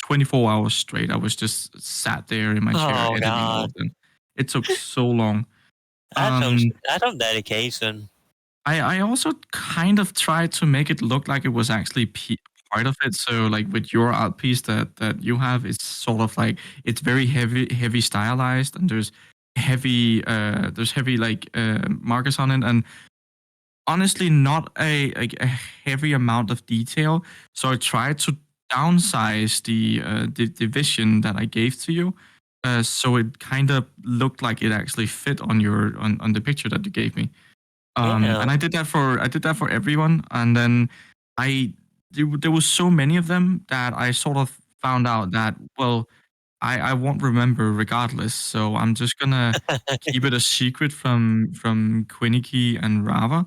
24 hours straight. I was just sat there in my chair Oh editing all god, of them. It took so long. Um, that's some dedication. I also kind of tried to make it look like it was actually part of it. So like with your art piece that you have, it's sort of like it's very heavy stylized, and there's heavy like markers on it, and honestly not a heavy amount of detail. So I tried to downsize the vision that I gave to you, so it kind of looked like it actually fit on on the picture that you gave me. Yeah. And I did that for everyone, and then there was so many of them that I sort of found out that well, I won't remember regardless, so I'm just gonna keep it a secret from Quinicky and Rava,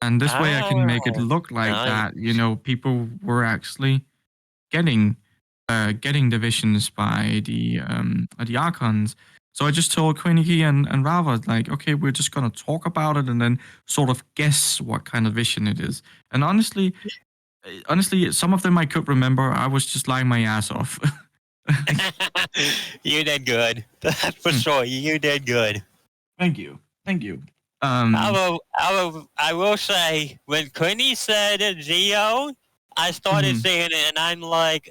and this way I can Ah, make it look like nice. that people were actually getting getting the visions by the archons. So I just told Quinicky and Rava like, okay, we're just gonna talk about it and then sort of guess what kind of vision it is. And honestly, some of them I could remember. I was just lying my ass off. You did good. That's for Hmm. sure. You did good. Thank you. Thank you. I will say, when Quinny said Geo, I started Mhm, seeing it, and I'm like,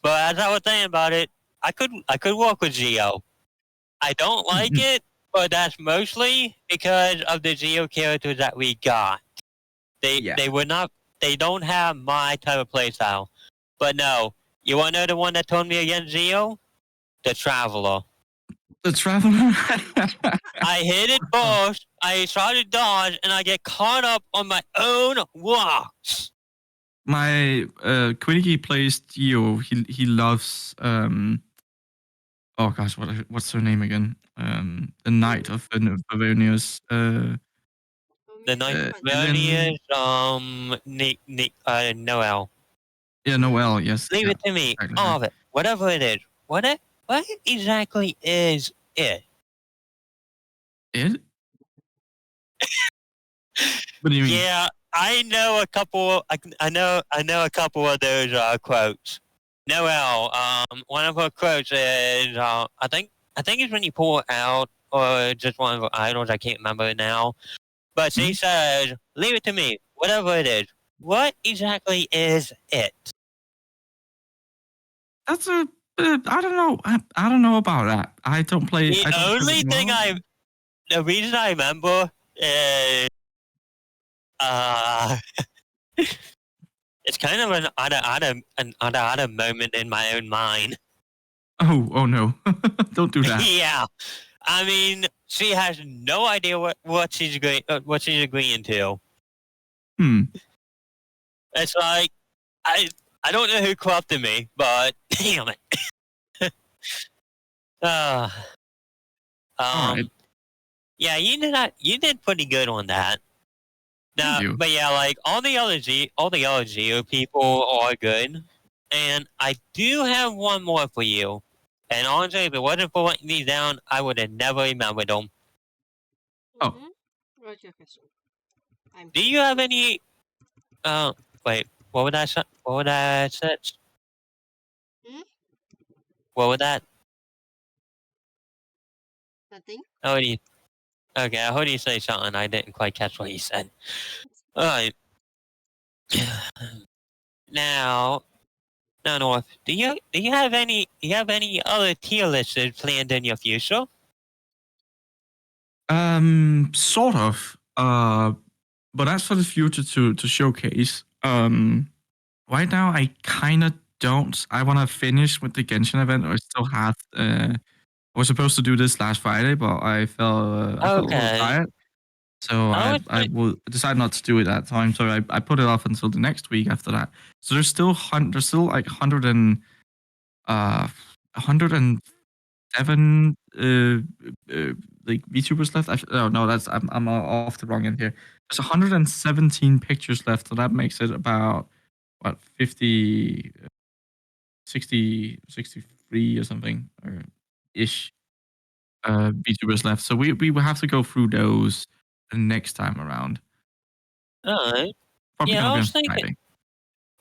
But as I was saying about it, I could work with Geo. I don't like mhm. it, but that's mostly because of the Geo characters that we got. They Yeah. they would not. They don't have my type of playstyle. But no, you want to know the one that told me against Geo? The Traveler. The Traveler. I hit it Oh, first. I try to dodge, and I get caught up on my own rocks. my Quinnicky plays Geo. He loves oh gosh, what's her name again? The Knight Hmm. of Favonius. For The me, I Ninth don't mind that. Lillian. Baronius, Noel. Yeah, Mm. Noel. Yes, Leave yeah, it to me. exactly her. All of it. Whatever it is. What exactly is it? It? What do you mean? Yeah, I know a couple. I know a couple of those quotes. Noel, one of her quotes is, I think it's when you pull it out, or just one of her idols. I can't remember now. But she Hmm? says, "Leave it to me. Whatever it is. What exactly is it?" That's a. I don't know. I don't know about that. I don't play. The I don't play with only thing Noel. the reason I remember is, uh, it's kind of an odd moment in my own mind. Oh no! Don't do that. Yeah, I mean, she has no idea what she's agreeing to. Hmm. It's like I I don't know who corrupted me, but damn it. Uh, All right. um, yeah, you did pretty good on that. Thank Now, you. but yeah, like all the other Geo people are good, and I do have one more for you. And honestly, if it wasn't for letting these down, I would have never remembered them. Oh, Mm-hmm. What's your question? I'm Do here. you have any? Uh, wait, what would that? What would that say? Hmm? What would that? Nothing? Oh, okay, I heard you say something. I didn't quite catch what you said. All right. Now, now, North, do you have any other tier lists planned in your future? sort of. But that's for the future to showcase. Right now I kind of don't. I want to finish with the Genshin event. I still have. I was supposed to do this last Friday, but I felt a little Okay. tired, so I would I say, will decide not to do it that time. So I put it off until the next week after that. So there's still like 107 like VTubers left. Oh no, that's I'm off the wrong end here. There's 117 pictures left, so that makes it about what 50, 60, 63 or something or ish VTubers left. So we will have to go through those next time around. alright. Probably Yeah, gonna I be on was thinking.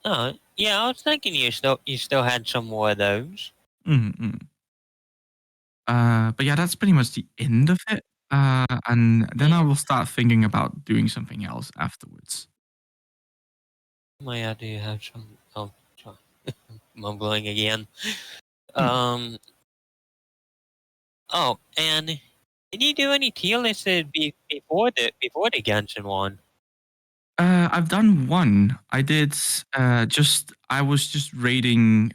Friday. Yeah, I was thinking you still had some more of those. Mm-hmm. But yeah, that's pretty much the end of it. And then I Yeah, will start thinking about doing something else afterwards. I do have some. Oh, sorry, mumbling again. Hmm. Um. Oh, and did you do any tier lists before the Genshin one? I've done one. I was just rating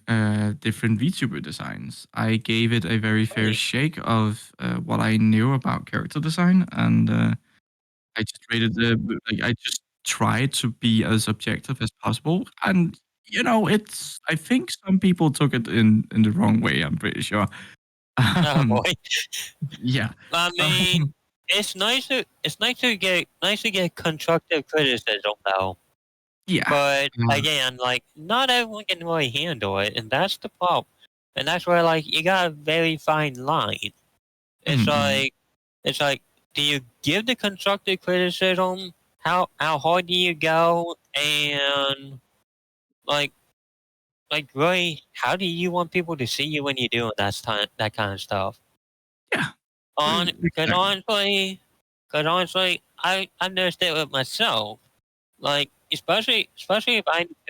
different VTuber designs. I gave it a very fair Really? shake of what I knew about character design, and I just rated like I just tried to be as objective as possible. And it's I think some people took it in the wrong way. I'm pretty sure. Oh Um, boy. yeah. I mean, Um, it's nice to get constructive criticism though. yeah. But Uh, again, like not everyone can really handle it, and that's the problem. And that's where like you got a very fine line. It's mm, mm. like it's like, do you give the constructive criticism? How hard do you go? And like really, how do you want people to see you when you're doing that kind of stuff? Yeah, On, cause exactly. honestly, cause honestly, I've noticed it with myself. Like, especially if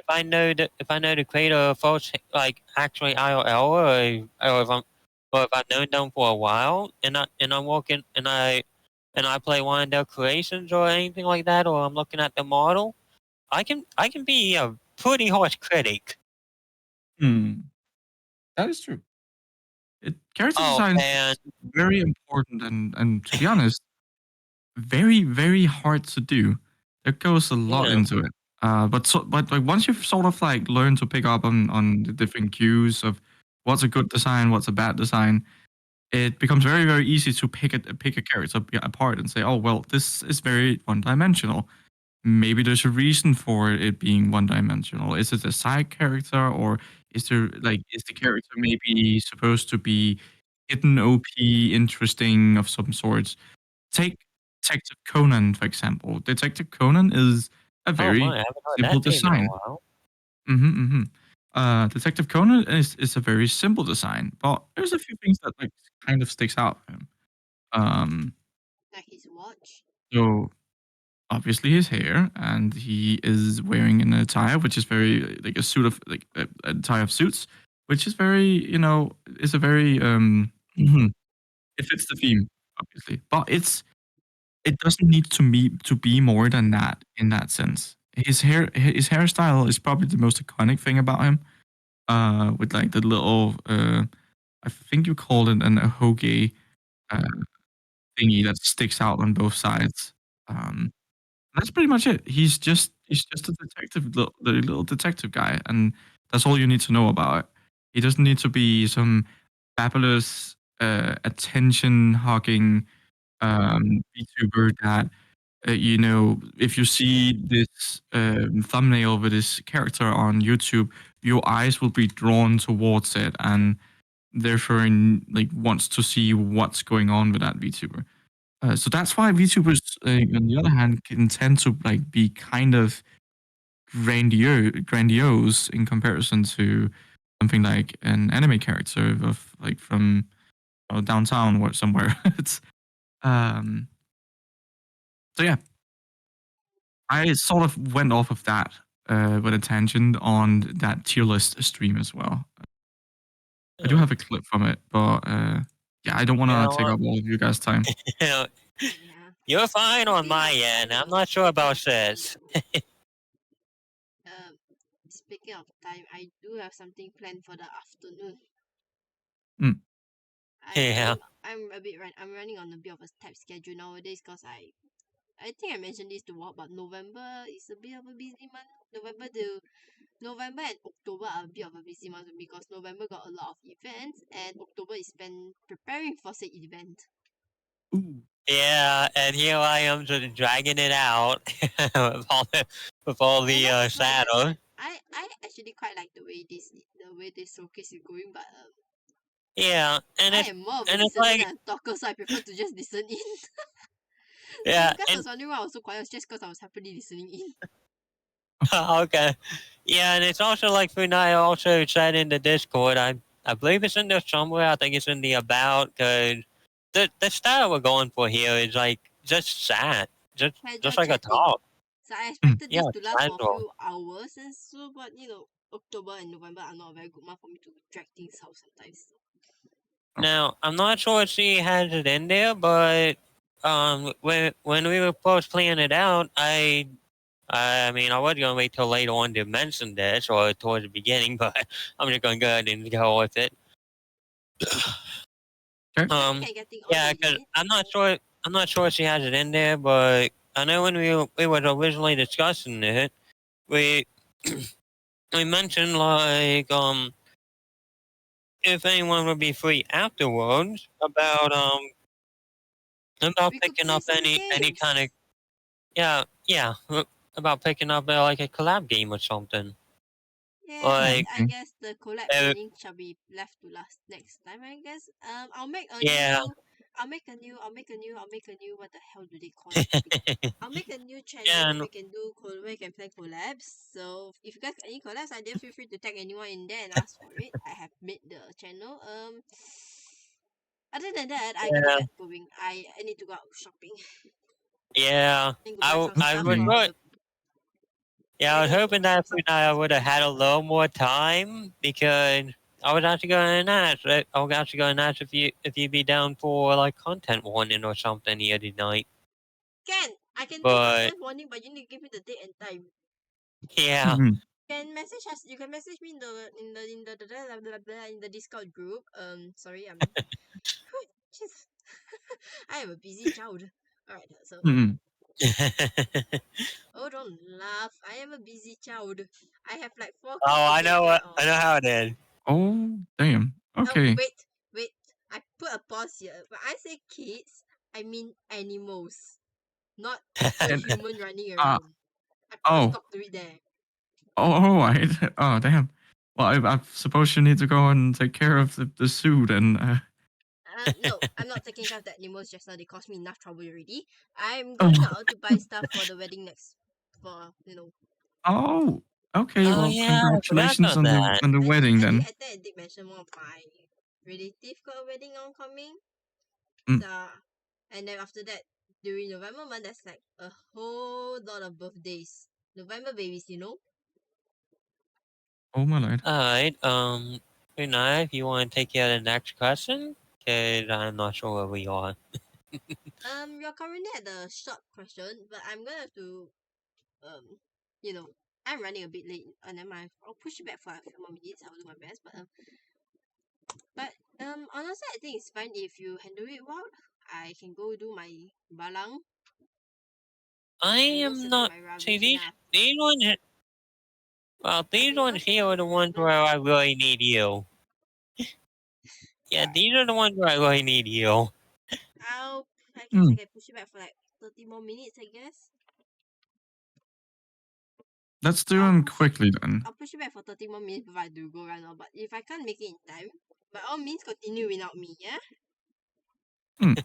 I know the creator of folks like actually IRL, or if I've known them for a while, and I'm working and I play one of their creations or anything like that, or I'm looking at the model, I can be a pretty harsh critic. Hmm, that is true. Character Oh design man, is very important, and to be honest, very, very hard to do. There goes a lot yeah. into it. But like once you've sort of like learned to pick up on the different cues of what's a good design, what's a bad design, it becomes very, very easy to pick a character apart and say, oh well, this is very one dimensional. Maybe there's a reason for it being one dimensional. Is it a side character, or is the character maybe supposed to be hidden OP, interesting of some sorts? Take Detective Conan, for example. Detective Conan is a Oh my, very I haven't heard simple that name in a design. while. Mm-hmm. Detective Conan is a very simple design, but there's a few things that like kind of sticks out for him. Um, Like his watch. so obviously his hair, and he is wearing an attire which is very like a suit of like a tie of suits, which is very is a very mhm, it fits the theme obviously, but it doesn't need to be more than that in that sense. His hairstyle is probably the most iconic thing about him. With like the little I think you call it a hoagie uh, thingy that sticks out on both sides. Um, That's pretty much it. He's just a detective, the little detective guy, and that's all you need to know about it. He doesn't need to be some fabulous, attention-hogging, VTuber that, if you see this, thumbnail with this character on YouTube, your eyes will be drawn towards it, and therefore, like, wants to see what's going on with that VTuber. So that's why VTubers, on the other hand, can tend to like be kind of grandiose in comparison to something like an anime character of like from downtown or somewhere. It's um, so yeah, I sort of went off of that with a tangent on that tier list stream as well. I do Yeah. have a clip from it, but yeah, I don't want Yeah, to take up all of you guys' time. well, Yeah. you're fine on Speaking my of end. time I'm though, not sure speaking about of time, this. um, speaking of time, I do have something planned for the afternoon. Mm, Yeah. I'm a bit I'm running on a bit of a tight schedule nowadays because I think I mentioned this to Walt, but November is a bit of a busy month. November and October are a bit of a busy month because November got a lot of events and October is spent preparing for said event. ooh, Yeah, and here I am just dragging it out with all And the that's fine. shadow. I actually quite like the way this showcase is going, but Yeah, I am more of a and it's listener like than a talker, so I prefer to just listen in. So if yeah, you guys and was wondering why I was so quiet, it's just because I was happily listening in. okay, yeah, and it's also like Funai also said in the Discord. I believe it's in there somewhere. I think it's in the about because the style we're going for here is like just sad, Casual just like a chatting. talk. So I mm, expected Yeah, this to last for a casual. few hours and so, but October and November are not a very good month for me to drag things out sometimes. okay. Now, I'm not sure if she has it in there, but when we were first planning it out, I mean, I was gonna wait till later on to mention this or towards the beginning, but I'm just gonna go ahead and go with it. Okay. I think I'm getting all Yeah, the because leads. I'm not sure if she has it in there, but I know when we were originally discussing it, we we mentioned like if anyone would be free afterwards about We could picking play up some any kind of games. about picking up like a collab game or something. Yeah, Oh, but Like I okay. guess the collab uh, planning shall be left to last next time. I guess. I'll make a yeah, new. I'll make a new. What the hell do they call it? I'll make a new channel Yeah, where we can do where we can plan collabs. So if you guys got any collabs idea, feel free to tag anyone in there and ask for it. I have made the channel. Other than that, I gotta yeah, get going. I need to go out shopping. yeah. Need to buy some I stuff was Okay. for right. the Yeah, I was wedding. hoping Some that stuff for I this would have wedding. had a little more time because I was actually going to ask. I was actually going to ask if you'd be down for like content warning or something the other night. I can do But content warning, but you need to give me the date and time. yeah, Mhm. Can message us. You can message me in the Discord group. Sorry, Jesus. I am a busy child. Alright, so Mhm. oh, don't laugh. I am a busy child. I have like 4 oh, kids to take care of. I know how it is. Oh, damn. Oh, Okay. wait. I put a pause here. When I say kids, I mean animals, not a And human running uh around. I put a oh. stop to it there. Oh, all right. Oh, damn. Well, I suppose you need to go and take care of the suit and No, I'm not taking care of the animals just now. They caused me enough trouble already. I'm oh. going out to buy stuff for the wedding next. Oh, okay. Oh Well, yeah, I forgot congratulations about that. on the wedding then. I think I did mention one of my relative got a wedding oncoming. Mm. So, and then after that, during November month, there's like a whole lot of birthdays. November babies. Oh my lord. All right. Good night. If you want to take care of the next question, because I'm not sure where we are. You're currently at the short question, but I'm gonna have to, um, you know, I'm running a bit late, and then I'll push it back for a few more minutes. I'll do my best, but honestly, I think it's fine if you handle it well. I can go do my balang I and go am settle not. my See rubbish and these ones. Well, I these can go ones here settle are my the ones rubbish. where I really need you. Yeah, Alright, these are the ones where I really need you. I guess I Mm. can push it back for like 30 more minutes. I guess Let's do I'll them push quickly then. I'll push it back for 30 more minutes before I do go right now. But if I can't make it in time, by all means continue without me. Yeah. Mm.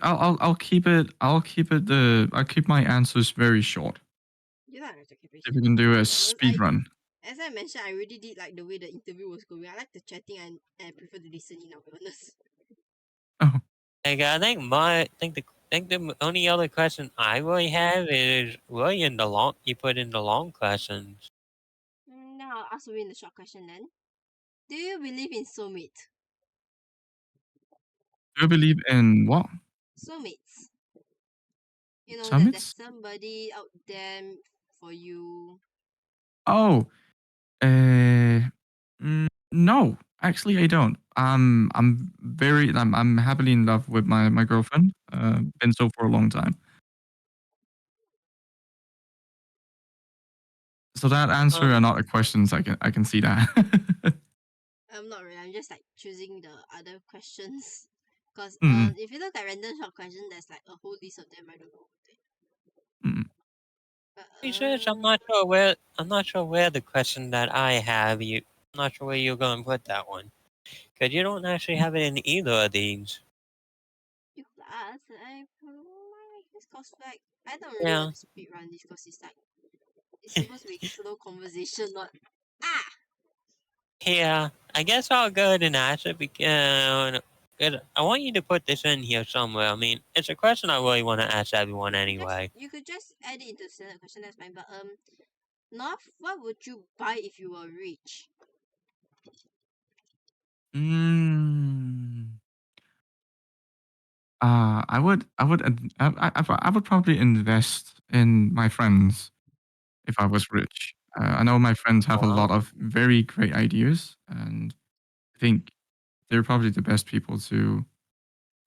I'll keep it. I'll keep my answers very short. You don't have to keep it If short. we can do To a be honest, speed run. as I mentioned, I already did like the way the interview was going. I like the chatting and I prefer to listen in. I'll be honest. Oh, Like, I think the only other question I really have is really in the long. You put in the long questions. Now I'll ask you in the short question then. Do you believe in soulmate? do you believe in what? Soulmates. You know that there's Summits? somebody out there for you. Oh, no. Actually, I don't. I'm happily in love with my girlfriend. Been so for a long time. So that answer Um, are not the questions. I can see that. I'm not really. I'm just like choosing the other questions. Cause Mm, if you look at random short question, there's like a whole list of them. I don't know. mm. But research. I'm not sure where the question that I have. I'm not sure where you're going to put that one because you don't actually have it in either of these. you could ask. This cause like I don't really Yeah. want to speed run this because it's supposed to be slow conversation, not ah. Yeah, I guess I'll go ahead and ask it because 'cause I want you to put this in here somewhere. I mean, it's a question I really want to ask everyone anyway. You could just add it into standard question. That's fine. But North, what would you buy if you were rich? Mm. I would probably invest in my friends if I was rich. I know my friends have a Aw. lot of very great ideas, and I think they're probably the best people to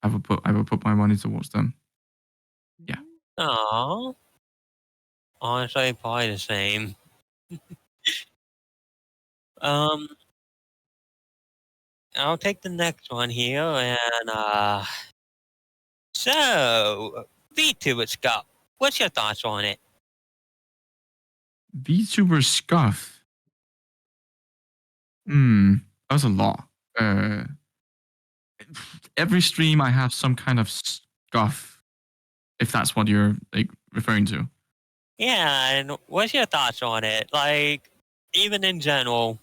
I would put my money towards them. Yeah. Mm, Aw. Honestly, probably the same. Um, I'll take the next one here, and so VTuber Scott, what's your thoughts on it? VTuber scuff. That was a lot. Uh, every stream I have some kind of scuff, if that's what you're like referring to. Yeah, and what's your thoughts on it? Like, even in general.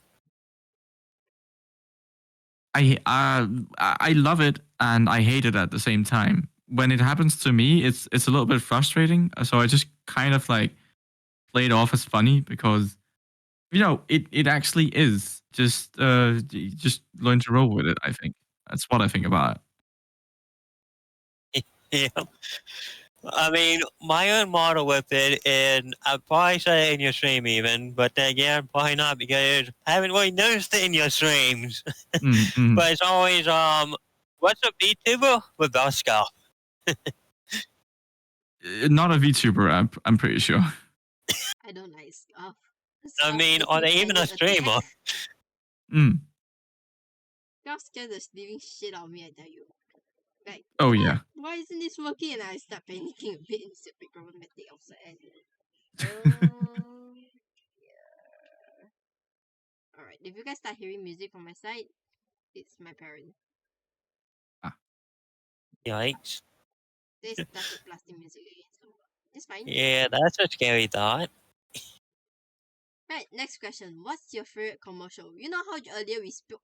I love it and I hate it at the same time. When it happens to me, it's a little bit frustrating. So I just kind of like play it off as funny because it actually is. Just learn to roll with it. I think that's what I think about Yeah. I mean, my own model with it, and I'd probably say it in your stream even, but then again, probably not because I haven't really noticed it in your streams. it. Mm. But it's always, what's a VTuber without Scout? Not a VTuber. I'm pretty sure. I don't like Scarf. I Scarf mean, gives are me they even a panic streamer? attack. Mm. Scarf scares the living shit out of me, I tell you. Like, Oh what? yeah. Why isn't this working? And I start panicking a bit and it's a bit problematic outside. Um, Alright, if you guys start hearing music from my side, it's my parents. Ah. Yikes. They started blasting music again, so it's fine. Yeah, that's a scary thought. Right, next question. What's your favorite commercial? You know how earlier we spoke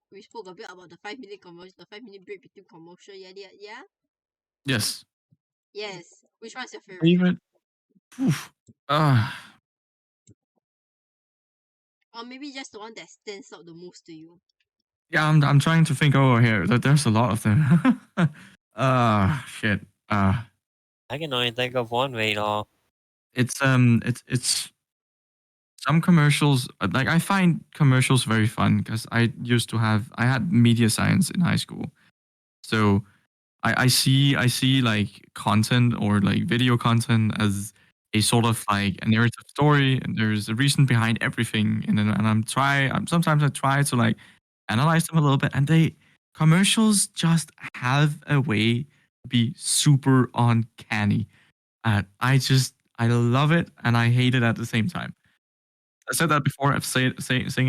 a bit about the 5 minute commercial, the 5 minute break between commercial, yada yada. Yeah? Yes. Yes. Which one's your favorite? Favorite. Oof. Or maybe just the one that stands out the most to you. Yeah, I'm trying to think over here. There's a lot of them. Shit. I can only think of one right now. It's some commercials. Like I find commercials very fun because I had media science in high school, so I see like content or like video content as a sort of like a narrative story, and there's a reason behind everything. And sometimes I try to like analyze them a little bit, and they commercials just have a way to be super uncanny. I love it and I hate it at the same time. I said that before. I've saying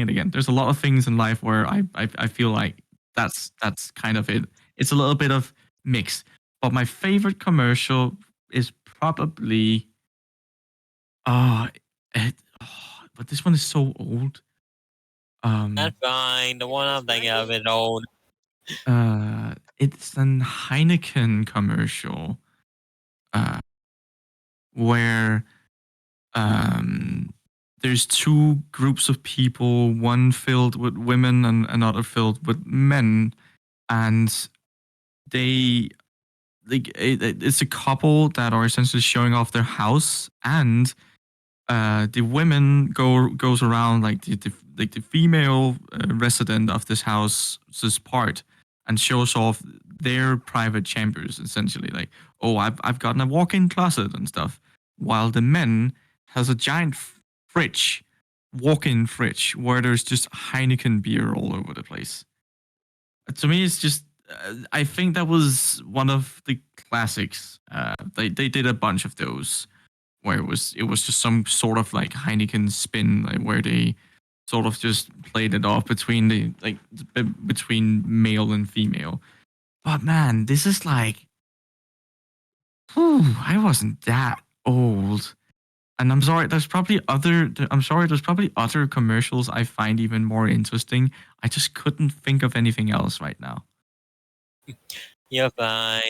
it again. There's a lot of things in life where I feel like that's kind of it. It's a little bit of mix. But my favorite commercial is probably uh it, but this one is so old. That's fine. The one I'm thinking of is old. It's an Heineken commercial uh where um there's two groups of people, one filled with women and another filled with men, and they it's a couple that are essentially showing off their house, and the women goes around like the female resident of this house's part and shows off their private chambers, essentially like, oh, I've gotten a walk-in closet and stuff, while the men has a giant fridge, walk-in fridge where there's just Heineken beer all over the place. To me, it's just I think that was one of the classics. They did a bunch of those where it was just some sort of like Heineken spin, like where they sort of just played it off between between male and female. But man, this is like, whew, I wasn't that old. And I'm sorry, there's probably other commercials I find even more interesting. I just couldn't think of anything else right now. You're fine.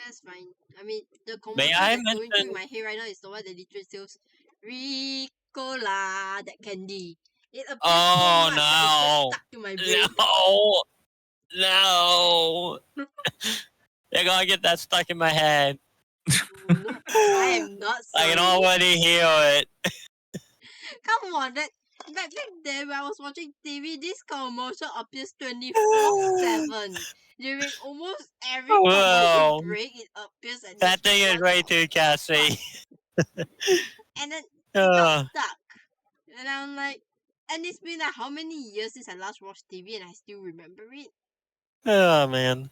That's fine. I mean, the May commercial I that's going through mention? my head right now is the one that literally sells Ricola, that candy. It appears so Oh much that it's just no! stuck to my brain. No! No! They're gonna get that stuck in my head. No, I am not I sorry. can already hear it. Come on, back then when I was watching TV, this commercial appears 24/7. During almost every commercial Whoa! break, it appears at That least thing is once way or too Cassie. twice. And then it got uh, stuck. And I'm like, and it's been like how many years since I last watched TV and I still remember it? oh man.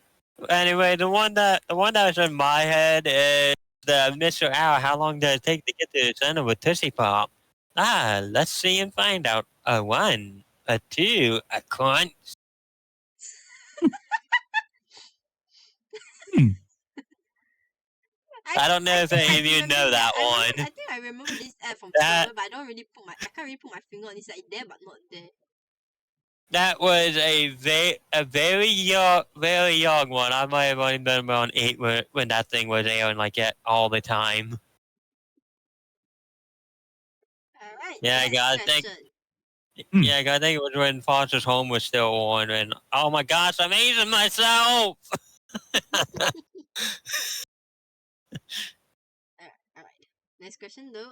Anyway, the one that's in my head is the Mr. Hour. How long does it take to get to the center of a Tootsie Pop? Let's see and find out. A one, a two, a crunch. I don't know if any of you know that one. I think I remember this ad from That somewhere, but I can't really put my finger on it. It's like there but not there. that was a very young one. I might have only been around 8 when that thing was airing like it all the time. Alright, Yeah, I next gotta think. question. Yeah, I gotta think it was when Foster's Home was still on, and oh my gosh, I'm aging myself. Alright. Next question though.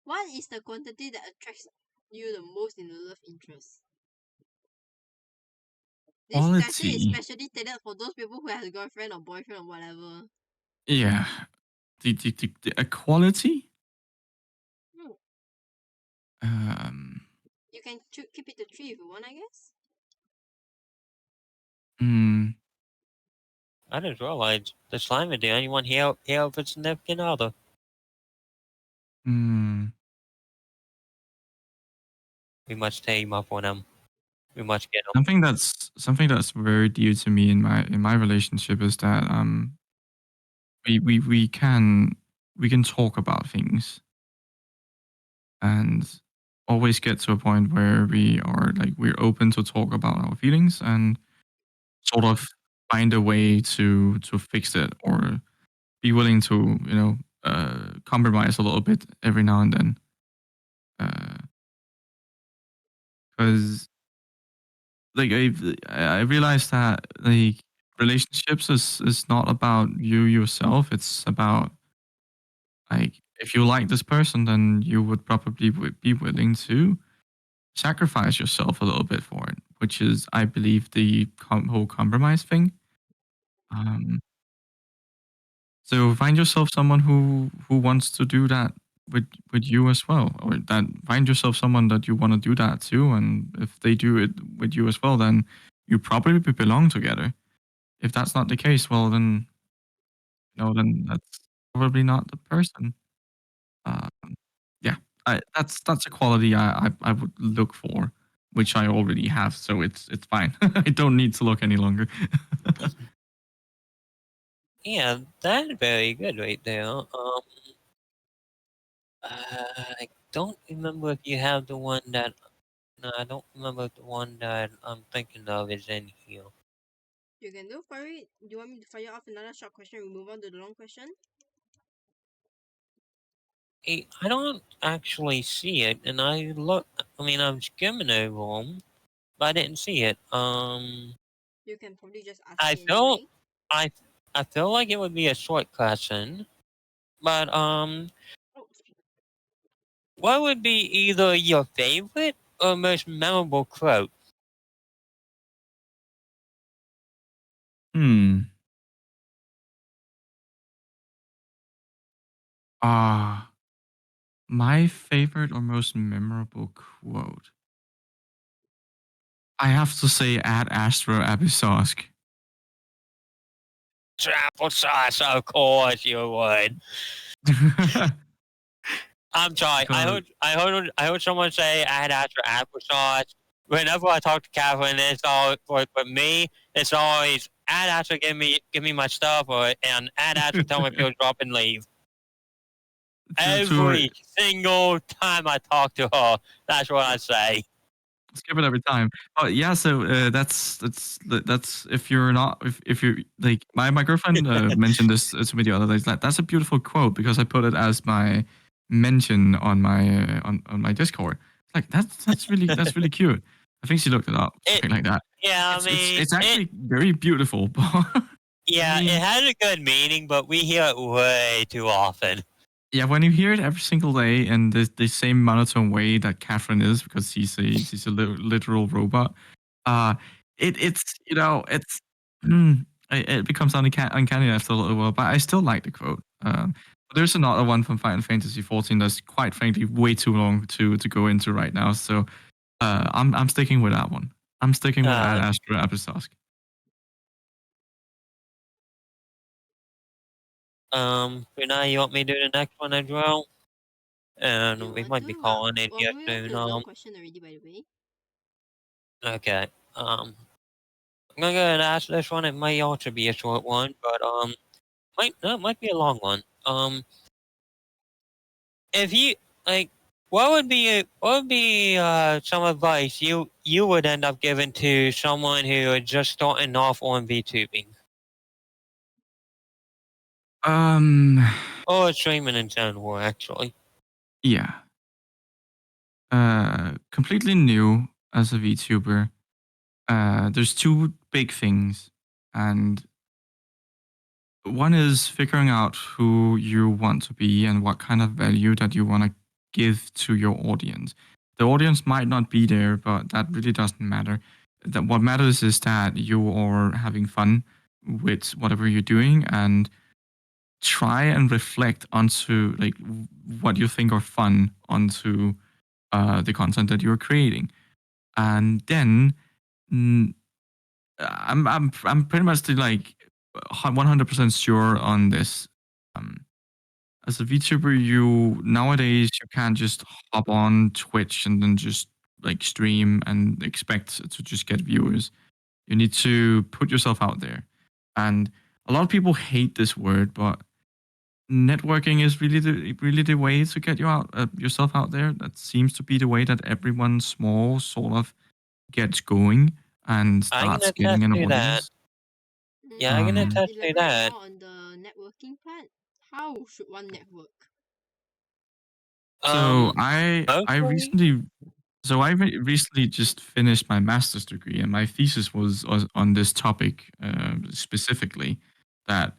What is the quantity that attracts you the most in a love interest? This question is Quality. specially tailored for those people who have a girlfriend or boyfriend or whatever. Yeah. The equality. Hmm. Um. You can keep it to 3 if you want, I guess. Hmm. I just realized the slime is the only one here of its significant other. Hmm. We must team up on them. We must get them. Something that's very dear to me in my relationship is that we can talk about things and always get to a point where we're open to talk about our feelings and sort of find a way to fix it or be willing to compromise a little bit every now and then because like I realized that like relationships is not about you yourself. It's about like if you like this person, then you would probably be willing to sacrifice yourself a little bit for it, which is I believe the whole compromise thing. Um, so find yourself someone who wants to do that with you as well, or that find yourself someone that you want to do that too. And if they do it with you as well, then you probably belong together. If that's not the case, well, then then that's probably not the person. Um, yeah, that's a quality I would look for, which I already have, so it's fine. I don't need to look any longer. Yeah, that's very good right there. I don't remember if you have the one that. No, I don't remember if the one that I'm thinking of is in here. You can do for it. Do you want me to fire off another short question and move on to the long question? I don't actually see it, and I look. I mean, I'm skimming over them, but I didn't see it. You can probably just ask I me feel, anyway. I, I feel like it would be a short question, but Oh, what would be either your favorite or most memorable quote? Hmm. Ah, my favorite or most memorable quote. I have to say Ad Astra Abyssosque. Triple sauce, of course you would. I'm sorry. Because I heard someone say I had asked for applesauce. Whenever I talk to Catherine, it's all for me. It's always Ad Astra give me my stuff, or and Ad Astra tell me if you'll drop and leave. to Every single time I talk to her, that's what I say. skip it every time. Oh yeah, so that's if you're not if you're like my girlfriend mentioned this to me the other day. Like that's a beautiful quote because I put it as my mention on my on my Discord. Like that's really cute. I think she looked it up, It something like that. yeah, I mean It's it. actually very beautiful. But I Yeah, it mean, has a good meaning, but we hear it way too often. yeah, when you hear it every single day in the same monotone way that Catherine is, because she's a literal robot, uh, it's it's it becomes uncanny after a little while. But I still like the quote. But there's another one from Final Fantasy 14 that's quite frankly way too long to go into right now. So I'm sticking with that one. I'm sticking with Ad Uh, Astra Abyssosque. for now, you want me to do the next one as well? do you And we want might to? be Well, calling it we're here moving on to soon. the long question already, by the way. Okay. Um, I'm gonna go ahead and ask this one. It might also be a short one, but might be a long one. If you like, what would be some advice you would end up giving to someone who is just starting off on VTubing Um, or streaming in general, actually? yeah. Completely new as a VTuber. There's two big things, and one is figuring out who you want to be and what kind of value that you want to give to your audience. The audience might not be there, but that really doesn't matter. That what matters is that you are having fun with whatever you're doing, and try and reflect onto like what you think are fun onto the content that you're creating, and then mm, I'm pretty much like 100% sure on this. Um, as a VTuber, you nowadays you can't just hop on Twitch and then just like stream and expect to just get viewers. You need to put yourself out there, and a lot of people hate this word, but networking is really the way to get you out yourself out there. That seems to be the way that everyone small sort of gets going and I can starts getting attest an to that. audience. Yeah, I can Can you Um, attest to elaborate that. more on the networking part? How should one network? so Um, I mostly, recently recently just finished my master's degree, and my thesis was on this topic specifically, that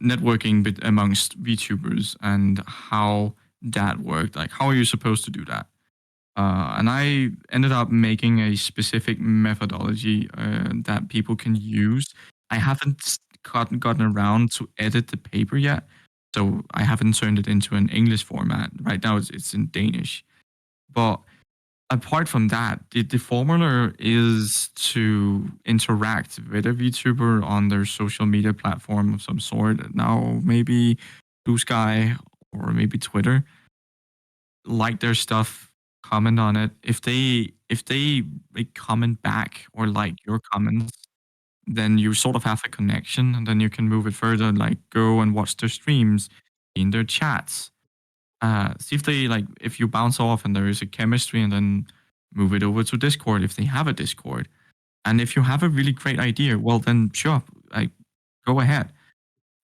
networking amongst VTubers and how that worked. Like, how are you supposed to do that? And I ended up making a specific methodology that people can use. I haven't gotten around to edit the paper yet, so I haven't turned it into an English format. Right now, it's in Danish. But apart from that, the formula is to interact with a VTuber on their social media platform of some sort. Now, maybe Blue Sky or maybe Twitter, like their stuff, comment on it. If they like comment back or like your comments, then you sort of have a connection, and then you can move it further. Like go and watch their streams, in their chats. See if they like if you bounce off and there is a chemistry, and then move it over to Discord if they have a Discord. And if you have a really great idea, well then sure, like go ahead.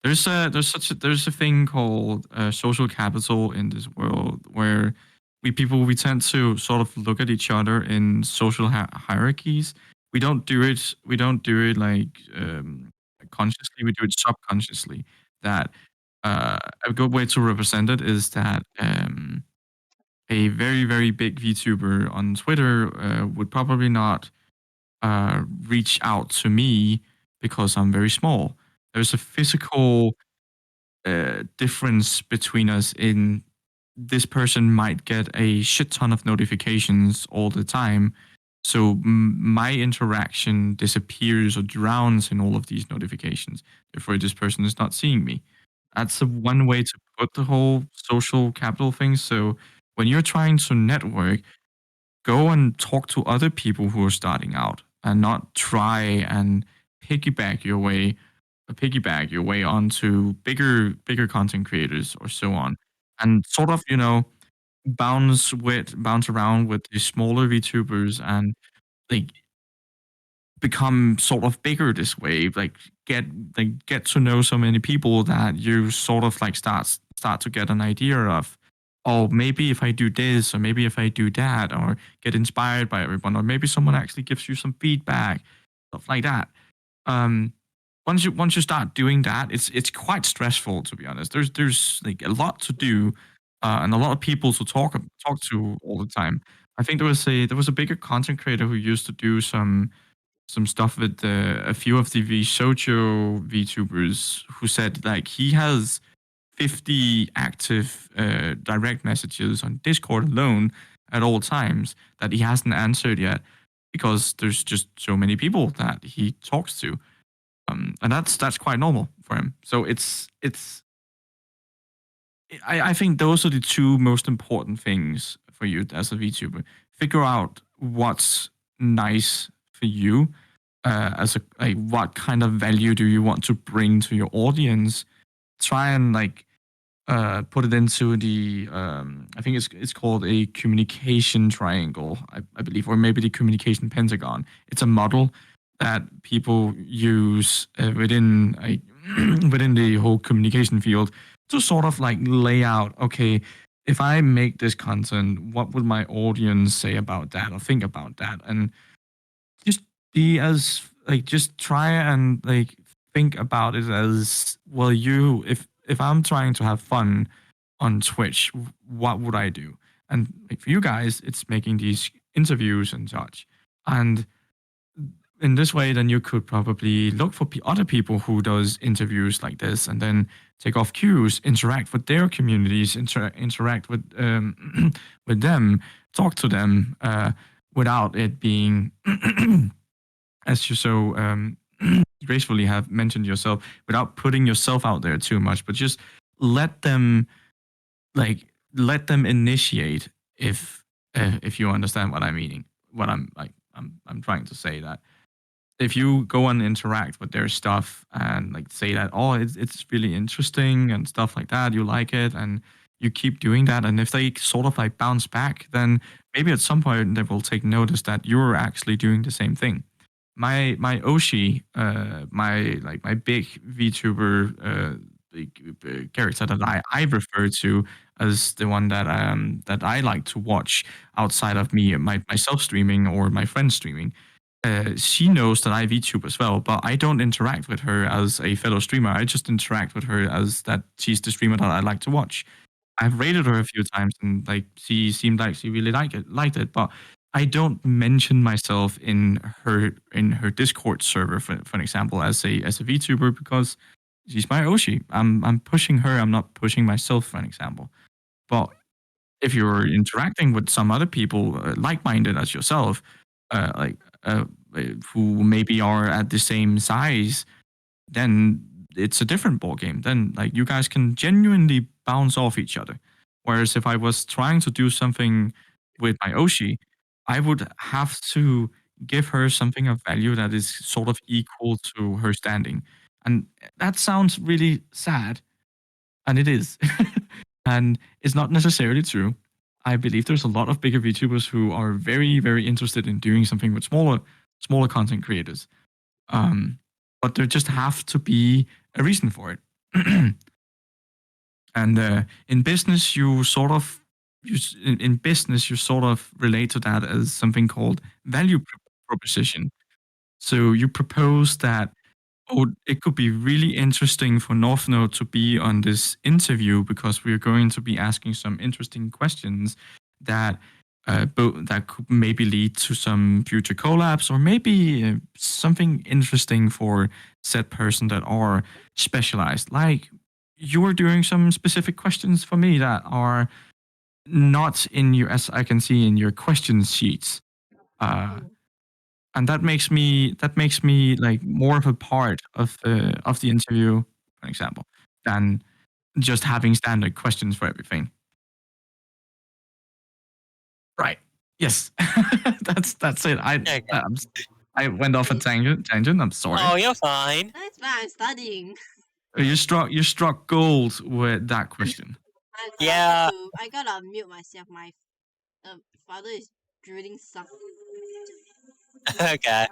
There's a thing called social capital in this world where we tend to sort of look at each other in social hierarchies. We don't do it like consciously. We do it subconsciously. That a good way to represent it is that a very big VTuber on Twitter would probably not reach out to me because I'm very small. There's a physical difference between us in this person might get a shit ton of notifications all the time. So my interaction disappears or drowns in all of these notifications. Therefore, this person is not seeing me. That's the one way to put the whole social capital thing. So when you're trying to network, go and talk to other people who are starting out and not try and piggyback your way piggyback your way onto bigger content creators or so on, and sort of bounce around with the smaller VTubers and like become sort of bigger this way, get get to know so many people that you sort of like start to get an idea of, oh, maybe if I do this or maybe if I do that, or get inspired by everyone, or maybe someone actually gives you some feedback, stuff like that. um once you start doing that, it's quite stressful, to be honest. There's like a lot to do, and a lot of people to talk to all the time. I think there was a bigger content creator who used to do some stuff with a few of the Shoujo VTubers, who said like he has 50 active direct messages on Discord alone at all times that he hasn't answered yet, because there's just so many people that he talks to. And that's quite normal for him. So I think those are the two most important things for you as a VTuber. Figure out what's nice for you, as a like what kind of value do you want to bring to your audience. Try and like put it into the I think it's called a communication triangle, I believe, or maybe the communication pentagon. It's a model that people use within within the whole communication field to sort of like lay out, okay, if I make this content, what would my audience say about that or think about that? And just be as like just try and like think about it as well. You if I'm trying to have fun on Twitch, what would I do? And like for you guys, it's making these interviews and such. And in this way, then you could probably look for other people who does interviews like this, and then take off cues, interact with their communities, interact with with them, talk to them without it being as you so gracefully have mentioned yourself, without putting yourself out there too much, but just let them like let them initiate if you understand what I'm meaning, what I'm trying to say that if you go and interact with their stuff and like say that it's really interesting and stuff like that, you like it, and you keep doing that, and if they sort of like bounce back, then maybe at some point they will take notice that you're actually doing the same thing. My Oshi, my big VTuber character that I refer to as the one that I like to watch outside of me myself streaming or my friends streaming. She knows that I VTube as well, but I don't interact with her as a fellow streamer. I just interact with her as that she's the streamer that I like to watch. I've rated her a few times, and like she seemed like she really liked it, but I don't mention myself in her Discord server, for an example, as a VTuber, because she's my Oshi. I'm pushing her. I'm not pushing myself, for an example. But if you're interacting with some other people like-minded as yourself, like who maybe are at the same size, then it's a different ball game. Then like you guys can genuinely bounce off each other. Whereas if I was trying to do something with my Oshi, I would have to give her something of value that is sort of equal to her standing. And that sounds really sad, and it is. And it's not necessarily true. I believe there's a lot of bigger VTubers who are very, very interested in doing something with smaller content creators. Um, but there just have to be a reason for it. And in business, in business you sort of relate to that as something called value proposition. So you propose that, oh, it could be really interesting for North Node to be on this interview because we're going to be asking some interesting questions that that could maybe lead to some future collabs, or maybe something interesting for said person that are specialized. Like you are doing some specific questions for me that are not in your, as I can see in your question sheets. Uh, and that makes me like more of a part of the interview, for example, than just having standard questions for everything. Right. Yes. That's it. Okay. I went off a tangent. I'm sorry. Oh, you're fine. That's why I'm studying. You struck gold with that question. Yeah. I gotta mute myself. My father is drilling something. Okay.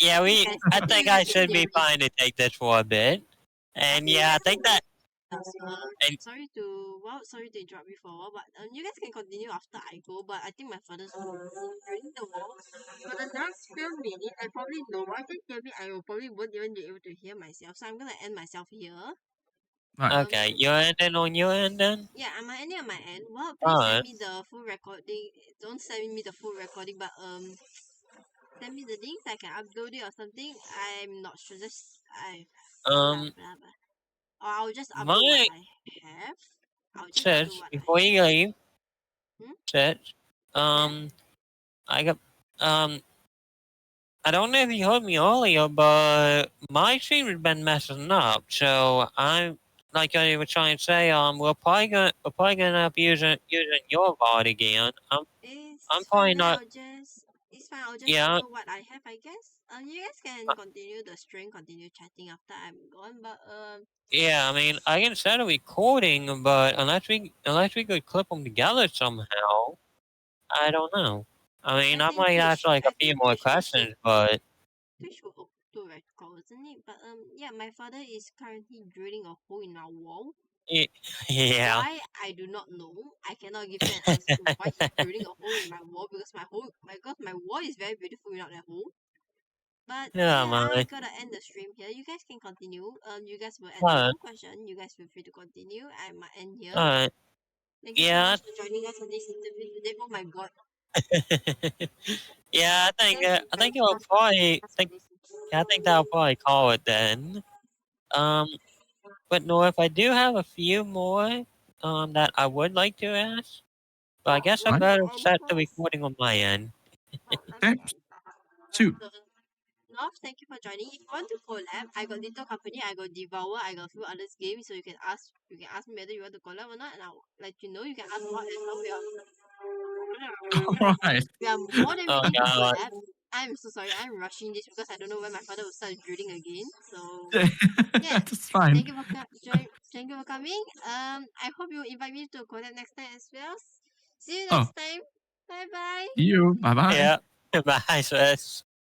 Yeah, Yes, I think I should be fine to take this for a bit. And yeah, I think that. And sorry to interrupt you for a while, but you guys can continue after I go. But I think my father's drilling the wall for the next few minutes. I probably know. I think maybe I will probably won't even be able to hear myself, so I'm gonna end myself here. Right. okay, you're ending on your end then? Yeah, I'm ending on my end. Well, please Alright. send me the full recording. Don't send me the full recording, but send me the links. I can upload it or something. I'm not sure. Just Um, or I'll just upload my what I have. I'll just upload church, what before you leave, Hmm? church, I got, I don't know if you heard me earlier, but my stream has been messing up, so I'm, like I was trying to say, we're probably gonna have using your VOD again. I'm It's probably fine. Then not, it's fine. I'll just yeah, upload what I have, I guess. You guys can Uh, continue the stream, continue chatting after I'm gone, but Yeah, I mean, I can start a recording, but unless we could clip them together somehow, I don't know. I mean, I I think might ask like I a few think more questions, but Twitch will auto record, isn't it? But yeah, my father is currently drilling a hole in our wall. y- yeah, Why I do not know. I cannot give you an answer to why he's drilling a hole in my wall because my wall is very beautiful without that hole. But yeah, yeah, I man. gotta end the stream here. You guys can continue. You guys will answer But more question. You guys feel free to continue. I might end here. uh, Thank you so yeah, much for joining us on this interview today. Oh my god. yeah. Thank you I very think I'll much for probably joining us on think. this Yeah, I think that'll interview. probably call it then. Um, but no, if I do have a few more that I would like to ask, but I guess I Right? better Any set the first? recording on my end. Okay. Shoot. So, North, thank you for joining. If you want to collab, I got Little Company, I got Devour, I got a few others games, so you can ask me whether you want to collab or not, and I'll let you know. You can ask what and how All right. we are more than Oh willing to God. collab. I'm so sorry, I'm rushing this because I don't know when my father will start drilling again. So yeah, That's fine. thank you for coming. I hope you invite me to collab next time as well. See you Oh, next time. Bye bye. see you. Bye bye. Yeah. Bye, sis.